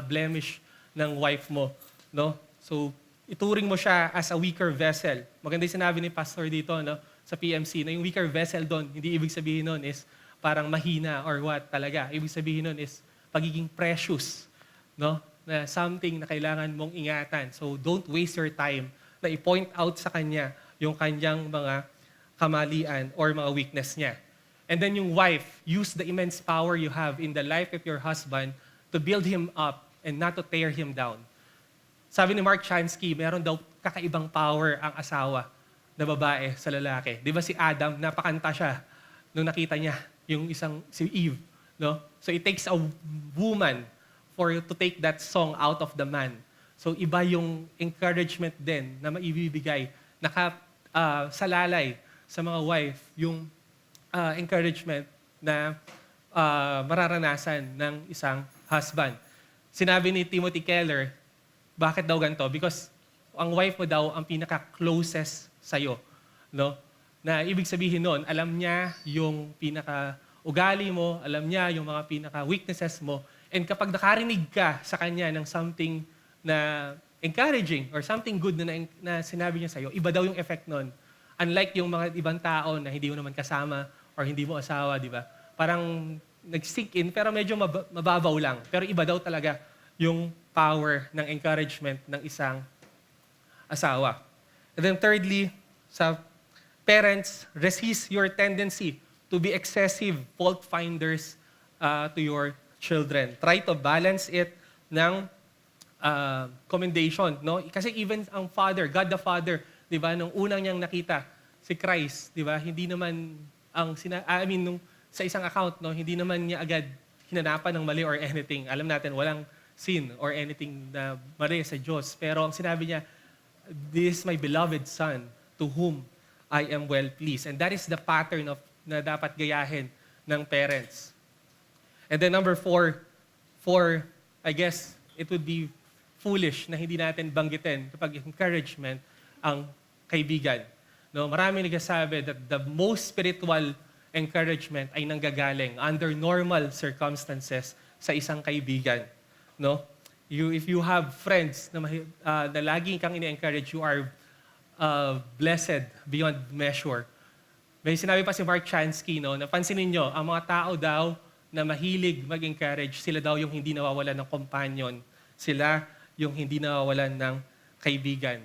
A: blemish ng wife mo. No? So, ituring mo siya as a weaker vessel. Maganda yung sinabi ni Pastor dito, no? Sa PMC, na yung weaker vessel doon, hindi ibig sabihin nun is parang mahina or what talaga. Ibig sabihin nun is pagiging precious, no? Na something na kailangan mong ingatan. So don't waste your time na i-point out sa kanya yung kanyang mga kamalian or mga weakness niya. And then yung wife, use the immense power you have in the life of your husband to build him up and not to tear him down. Sabi ni Mark Chansky, meron daw kakaibang power ang asawa na babae sa lalaki. Di ba si Adam, napakanta siya nung nakita niya yung si Eve. No? So it takes a woman to take that song out of the man. So iba yung encouragement din na maibibigay, salalay sa mga wife, yung encouragement na mararanasan ng isang husband. Sinabi ni Timothy Keller, bakit daw ganito? Because ang wife mo daw ang pinaka-closest sa'yo. No? Na ibig sabihin nun, alam niya yung pinaka-ugali mo, alam niya yung mga pinaka-weaknesses mo, and kapag nakarinig ka sa kanya ng something na encouraging or something good na sinabi niya sa'yo, iba daw yung effect nun. Unlike yung mga ibang tao na hindi mo naman kasama or hindi mo asawa, di ba? Parang nag-sink in, pero medyo mababaw lang. Pero iba daw talaga yung power ng encouragement ng isang asawa. And then thirdly, sa parents, resist your tendency to be excessive fault finders to your children. Try to balance it ng commendation, no? Kasi even ang Father, God the Father, 'di ba, nung unang niyang nakita si Christ, 'di ba? Hindi naman nung sa isang account, no, hindi naman niya agad hinanapan ng mali or anything. Alam natin walang sin or anything na mali sa Diyos. Pero ang sinabi niya, "This is my beloved son to whom I am well pleased." And that is the pattern of na dapat gayahin ng parents. And then number four, I guess it would be foolish na hindi natin banggitin kapag encouragement ang kaibigan. No, maraming nagsasabi that the most spiritual encouragement ay nanggagaling under normal circumstances sa isang kaibigan. No? If you have friends na laging kang ini-encourage, you are blessed beyond measure. May sinabi pa si Mark Chansky, no, napansinin niyo, ang mga tao daw na mahilig mag-encourage, sila daw yung hindi nawawalan ng companion. Sila yung hindi nawawalan ng kaibigan.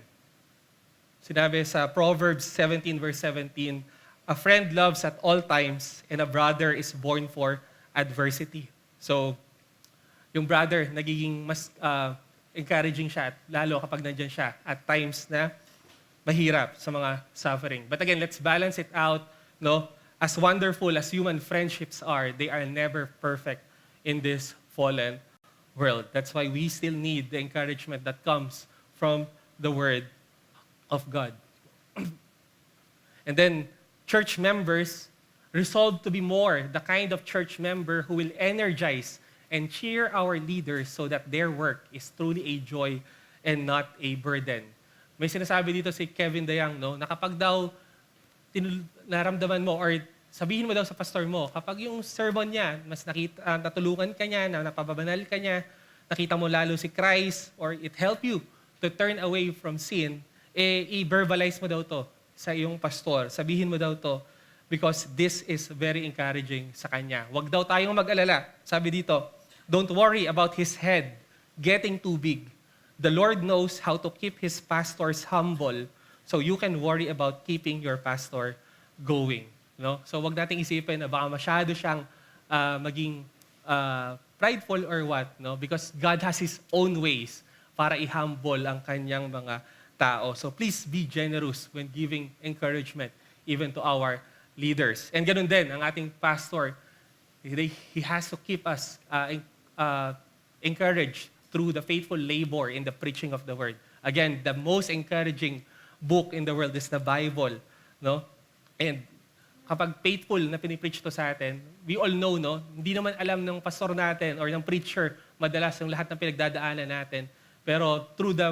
A: Sinabi sa Proverbs 17 verse 17, "A friend loves at all times, and a brother is born for adversity." So, yung brother, nagiging mas encouraging siya, lalo kapag nandyan siya at times na mahirap sa mga suffering. But again, let's balance it out. No? As wonderful as human friendships are, they are never perfect in this fallen world. That's why we still need the encouragement that comes from the Word of God. And then, church members resolve to be more the kind of church member who will energize and cheer our leaders so that their work is truly a joy and not a burden. May sinasabi dito si Kevin Dayang, no, na kapag daw naramdaman mo or sabihin mo daw sa pastor mo, kapag yung sermon niya, mas natulungan ka niya, napababanal ka niya, nakita mo lalo si Christ, or it help you to turn away from sin, i-verbalize mo daw to sa iyong pastor. Sabihin mo daw to because this is very encouraging sa kanya. Huwag daw tayong mag-alala. Sabi dito, don't worry about his head getting too big. The Lord knows how to keep his pastors humble, so you can worry about keeping your pastor going. No? So wag nating isipin na baka masyado siyang maging prideful or what, no? Because God has His own ways para i-humble ang kanyang mga tao. So please be generous when giving encouragement even to our leaders. And ganun din, ang ating pastor, he has to keep us encouraged through the faithful labor in the preaching of the Word. Again, the most encouraging book in the world is the Bible. No? And kapag faithful na pinipreach to sa atin, we all know, no? Hindi naman alam ng pastor natin or ng preacher madalas yung lahat ng pinagdadaanan natin. Pero through the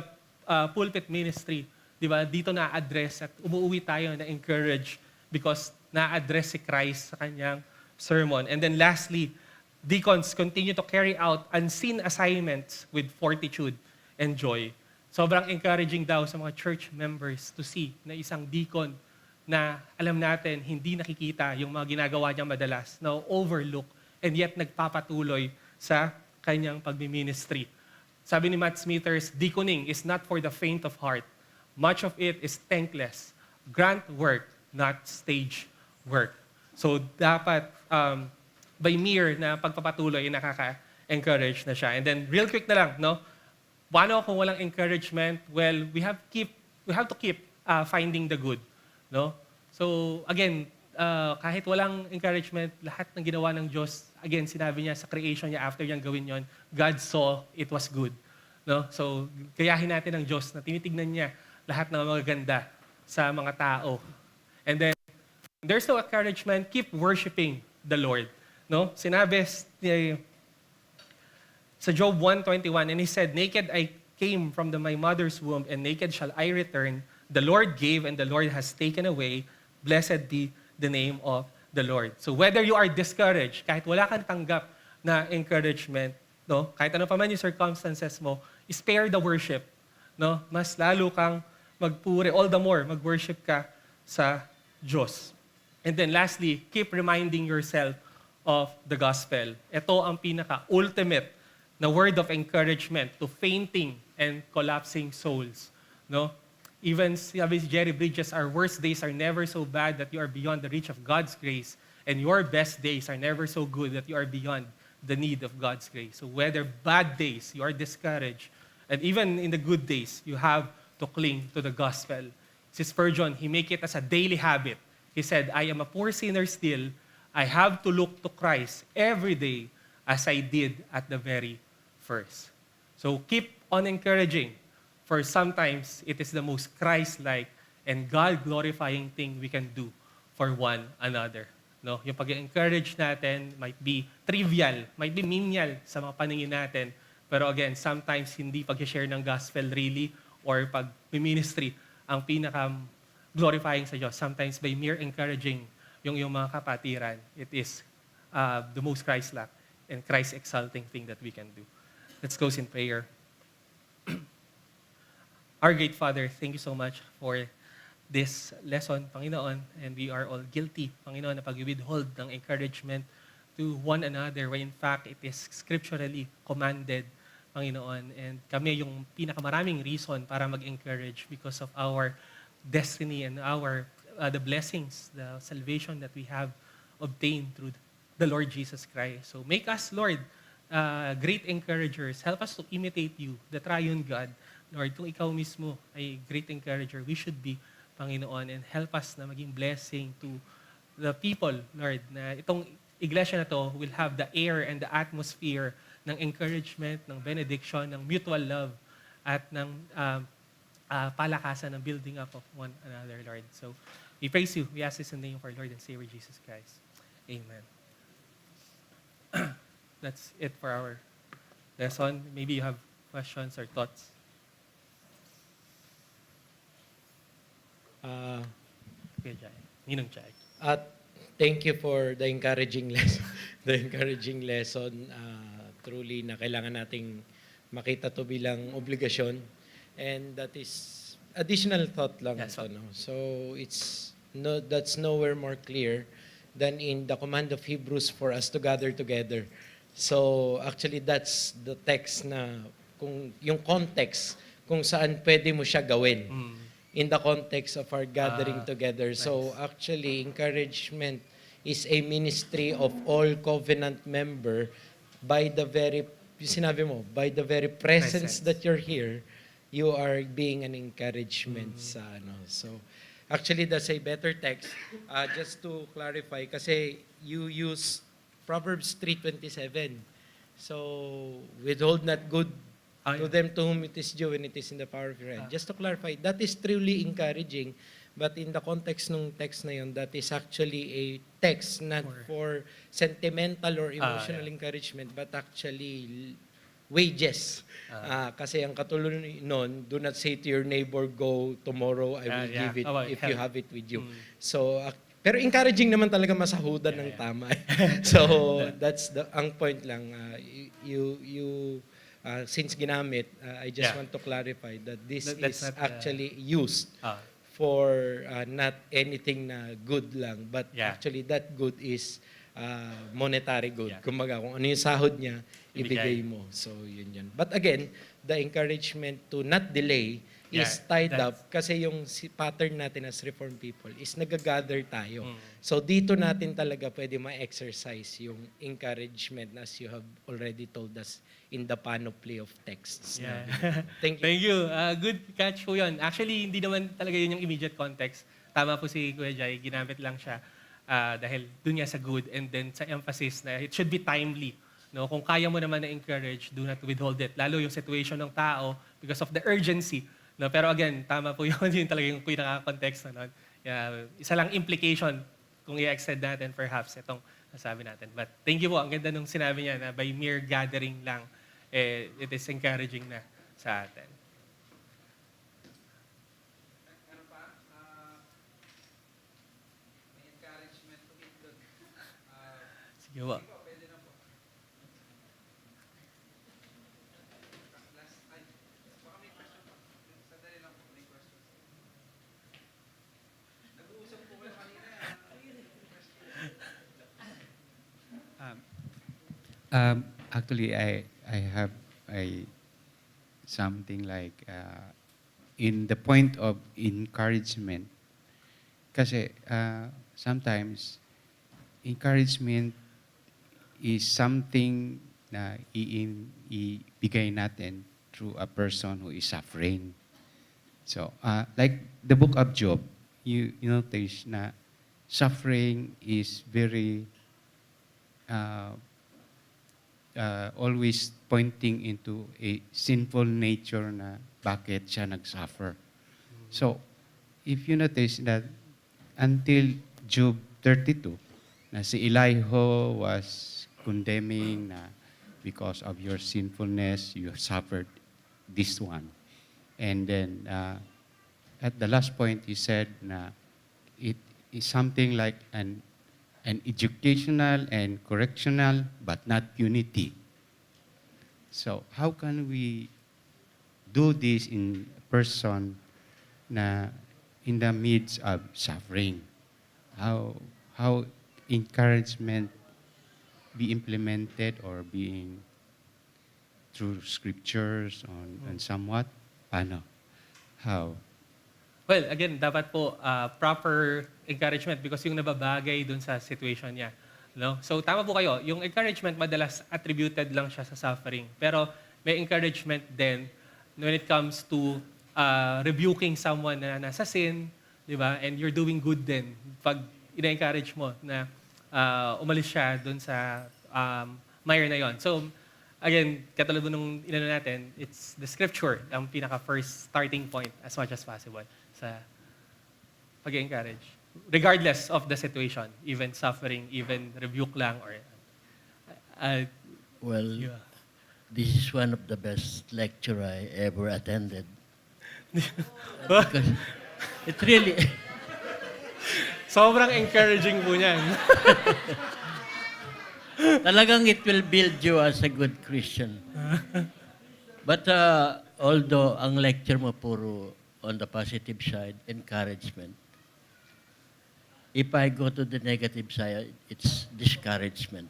A: pulpit ministry, di ba, dito na-address at umuwi tayo na encourage because na-address si Christ sa kanyang sermon. And then lastly, deacons continue to carry out unseen assignments with fortitude and joy. Sobrang encouraging daw sa mga church members to see na isang deacon na alam natin hindi nakikita yung mga ginagawa niya madalas, na overlook, and yet nagpapatuloy sa kanyang pagmi-ministry. Sabi ni Matt Smithers, deaconing is not for the faint of heart. Much of it is thankless. Grant work, not stage work. So dapat by mere na pagpapatuloy, nakaka-encourage na siya. And then real quick na lang, no? Paano kung walang encouragement? Well, we have to keep finding the good. No? So, again, kahit walang encouragement, lahat ng ginawa ng Diyos, again, sinabi niya sa creation niya, after niyang gawin yon, God saw it was good. No? So, gayahin natin ang Diyos na tinitignan niya lahat ng magaganda sa mga tao. And then, there's no encouragement, keep worshiping the Lord. No? Sinabi sa Job 1:21, and he said, naked I came from my mother's womb, and naked shall I return. The Lord gave, and the Lord has taken away. Blessed be the name of the Lord. So whether you are discouraged, kahit wala kang tanggap na encouragement, no? Kahit ano pa man yung circumstances mo, spare the worship. No? Mas lalo kang magpuri, all the more, mag-worship ka sa Diyos. And then lastly, keep reminding yourself of the gospel. Ito ang pinaka-ultimate na word of encouragement to fainting and collapsing souls. No? Even sabi si Jerry Bridges, our worst days are never so bad that you are beyond the reach of God's grace, and your best days are never so good that you are beyond the need of God's grace. So whether bad days, you are discouraged, and even in the good days, you have to cling to the gospel. Si Spurgeon, he make it as a daily habit. He said, I am a poor sinner still. I have to look to Christ every day as I did at the very first. So keep on encouraging, for sometimes it is the most Christ-like and God-glorifying thing we can do for one another. No? Yung pag-encourage natin might be trivial, might be menial sa mga paningin natin, pero again, sometimes hindi pag-share ng gospel really or pag-ministry ang pinaka-glorifying sa Diyos. Sometimes by mere encouraging yung mga kapatiran, it is the most Christ-like and Christ-exalting thing that we can do. Let's close in prayer. Our great Father, thank you so much for this lesson, Panginoon, and we are all guilty, Panginoon, na pag-withhold ng encouragement to one another, where in fact it is scripturally commanded, Panginoon, and kami yung pinakamaraming reason para mag-encourage because of our destiny and our the blessings, the salvation that we have obtained through the Lord Jesus Christ. So make us, Lord, great encouragers. Help us to imitate you, the triune God. Lord, kung ikaw mismo ay great encourager, we should be, Panginoon, and help us na maging blessing to the people, Lord, na itong iglesia na to will have the air and the atmosphere ng encouragement, ng benediction, ng mutual love, at ng palakasan ng building up of one another, Lord. So, we praise you. We ask this in the name of our Lord and Savior, Jesus Christ. Amen. That's it for our lesson. Maybe you have questions or thoughts. Kuya Jai. Ninong Jai.
B: At thank you for the encouraging lesson. The encouraging lesson. Truly na kailangan nating makita to bilang obligasyon. And that is additional thought lang.
A: Yes,
B: ito, no? So that's nowhere more clear than in the command of Hebrews for us to gather together. So actually that's the text na yung context kung saan pwede mo siya gawin. In the context of our gathering together.
A: Nice.
B: So actually, encouragement is a ministry of all covenant member by the very, sinabi mo, by the very presence that you're here, you are being an encouragement sa ano. So actually, that's a better text. Just to clarify, kasi you use Proverbs 3:27. So, withhold not good to them to whom it is due when it is in the power of your hand. Just to clarify, that is truly encouraging, but in the context ng text na yun, that is actually a text not for sentimental or emotional encouragement, but actually wages. Kasi ang katulad nun, do not say to your neighbor, go tomorrow, I will give it if you have it with you. So, pero encouraging naman talaga masahudan ng tama. So, that's ang point lang. Since ginamit, I just want to clarify that this is actually used for not anything na good lang, but actually that good is monetary good. Kumbaga, kung ano yung sahod niya, ibigay mo. So, yun. But again, the encouragement to not delay is tied up kasi yung pattern natin as Reformed people is nag-gather tayo. So, dito natin talaga pwede ma-exercise yung encouragement as you have already told us in the panoply of texts.
A: Yeah.
B: Thank you.
A: Thank you. Good catch po yun. Actually, hindi naman talaga yun yung immediate context. Tama po si Kuya Jai, ginamit lang siya dahil dun nga sa good and then sa emphasis na it should be timely. No? Kung kaya mo naman na-encourage, do not withhold it. Lalo yung situation ng tao because of the urgency. No? Pero again, tama po yun. Yun talaga yung pinaka-context. No? Isa lang implication kung i-extend natin perhaps itong nasabi natin. But thank you po. Ang ganda nung sinabi niya na by mere gathering lang, it is encouraging na sa atin. Sige po.
C: Actually, I have a something like in the point of encouragement. Kasi sometimes encouragement is something na ibigay natin through a person who is suffering. So, like the book of Job, you notice na suffering is very always pointing into a sinful nature na bakit siya nag-suffer. So, if you notice that until Job 32, na si Elihu was condemning na because of your sinfulness, you suffered this one. And then at the last point, he said na it is something like an educational and correctional, but not unity. So how can we do this in a person na in the midst of suffering? How encouragement be implemented or being through scriptures and somewhat? Paano? How?
A: Well, again, dapat po proper encouragement because yung nababagay dun sa situation niya. No? So tama po kayo, yung encouragement madalas attributed lang siya sa suffering. Pero may encouragement din when it comes to rebuking someone na nasa sin, di ba? And you're doing good din pag ina-encourage mo na umalis siya dun sa mire na yon. So again, katulad nung inano natin, it's the scripture ang pinaka-first starting point as much as possible sa pag-encourage. Regardless of the situation, even suffering, even rebuke lang, or...
D: Well,
A: yeah.
D: this is one of the best lecture I ever attended. Because it really,
A: Sobrang encouraging po niyan.
D: talagang it will build you as a good Christian. But although ang lecture mo puro on the positive side, encouragement. If I go to the negative side, it's discouragement.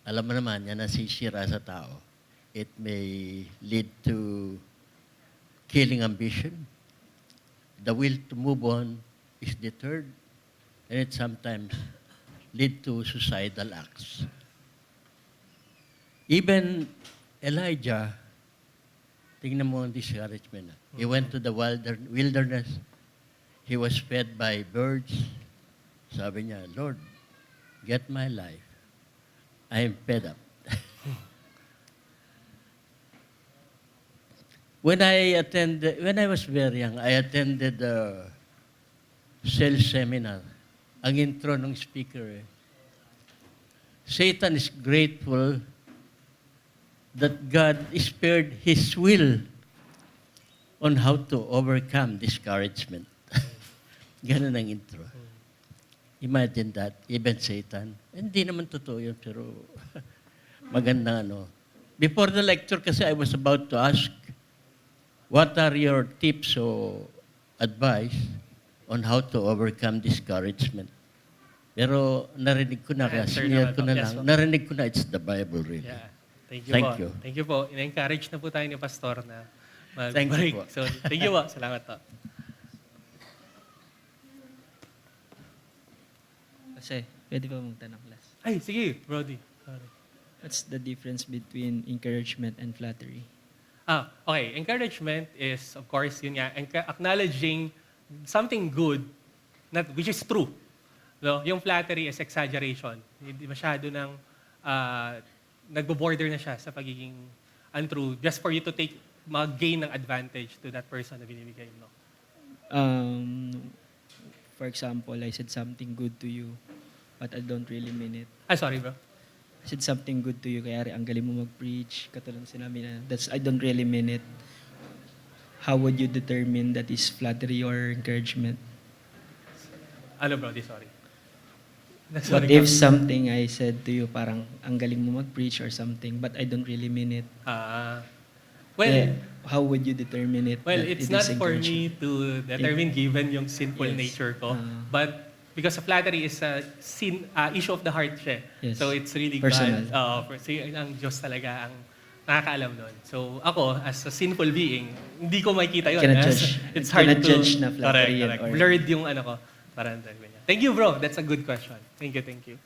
D: Alam mo naman, yan nasisira sa tao. It may lead to killing ambition. The will to move on is deterred. And it sometimes lead to suicidal acts. Even Elijah, tingnan mo ang discouragement. He went to the wilderness. He was fed by birds. Sabi niya, Lord, get my life. I am fed up. When I was very young, I attended a sales seminar. Ang intro ng speaker, Satan is grateful that God spared his will on how to overcome discouragement. Ganun ang intro. Imagine that, even Satan. Hindi naman totoo yun, pero maganda ano. Before the lecture kasi I was about to ask, what are your tips or advice on how to overcome discouragement? Pero narinig ko na, kaya
A: Answer
D: senior
A: naman
D: ko
A: po.
D: na
A: Yes
D: lang,
A: po.
D: narinig ko na it's the Bible really.
A: Yeah. Thank you
D: Thank
A: po.
D: you.
A: Thank you po. Ina-encourage na po tayo ni Pastor na
D: Thank you
A: mag-break.
D: po.
A: So, thank you po. Salamat po.
E: Kasi, pwede ba magtanong class?
A: Ay, sige, Brody. Sorry.
E: What's the difference between encouragement and flattery?
A: Okay. Encouragement is, of course, yun nga, acknowledging something good, which is true. No? Yung flattery is exaggeration. Hindi masyado ng nagbo-border na siya sa pagiging untrue just for you to mag-gain ng advantage to that person na binibigay mo.
E: For example, I said something good to you, but I don't really mean it.
A: Sorry, bro.
E: I said something good to you, kaya ang galing mo mag-preach, katulad sinabi na, I don't really mean it. How would you determine that is flattery or encouragement?
A: Ano, Brody? Sorry.
E: What if something I said to you, parang ang galing mo mag-preach or something, but I don't really mean it?
A: Well,
E: Eh, how would you determine it?
A: well,
E: that
A: it's
E: it
A: not
E: is
A: for
E: encouraging?
A: me to determine given yung sinful
E: Yes.
A: nature ko.
E: Ah.
A: But because flattery is a issue of the heart siya.
E: Yes.
A: So it's really
E: Personal.
A: God. So ang Diyos talaga ang nakakaalam nun. So ako, as a sinful being, hindi ko makikita yun.
E: Cannot
A: As-
E: judge.
A: It's hard
E: Cannot
A: to...
E: judge na flattery
A: Correct.
E: or-
A: Blurred yung ano ko. Parang ganyan. Thank you, bro. That's a good question. Thank you.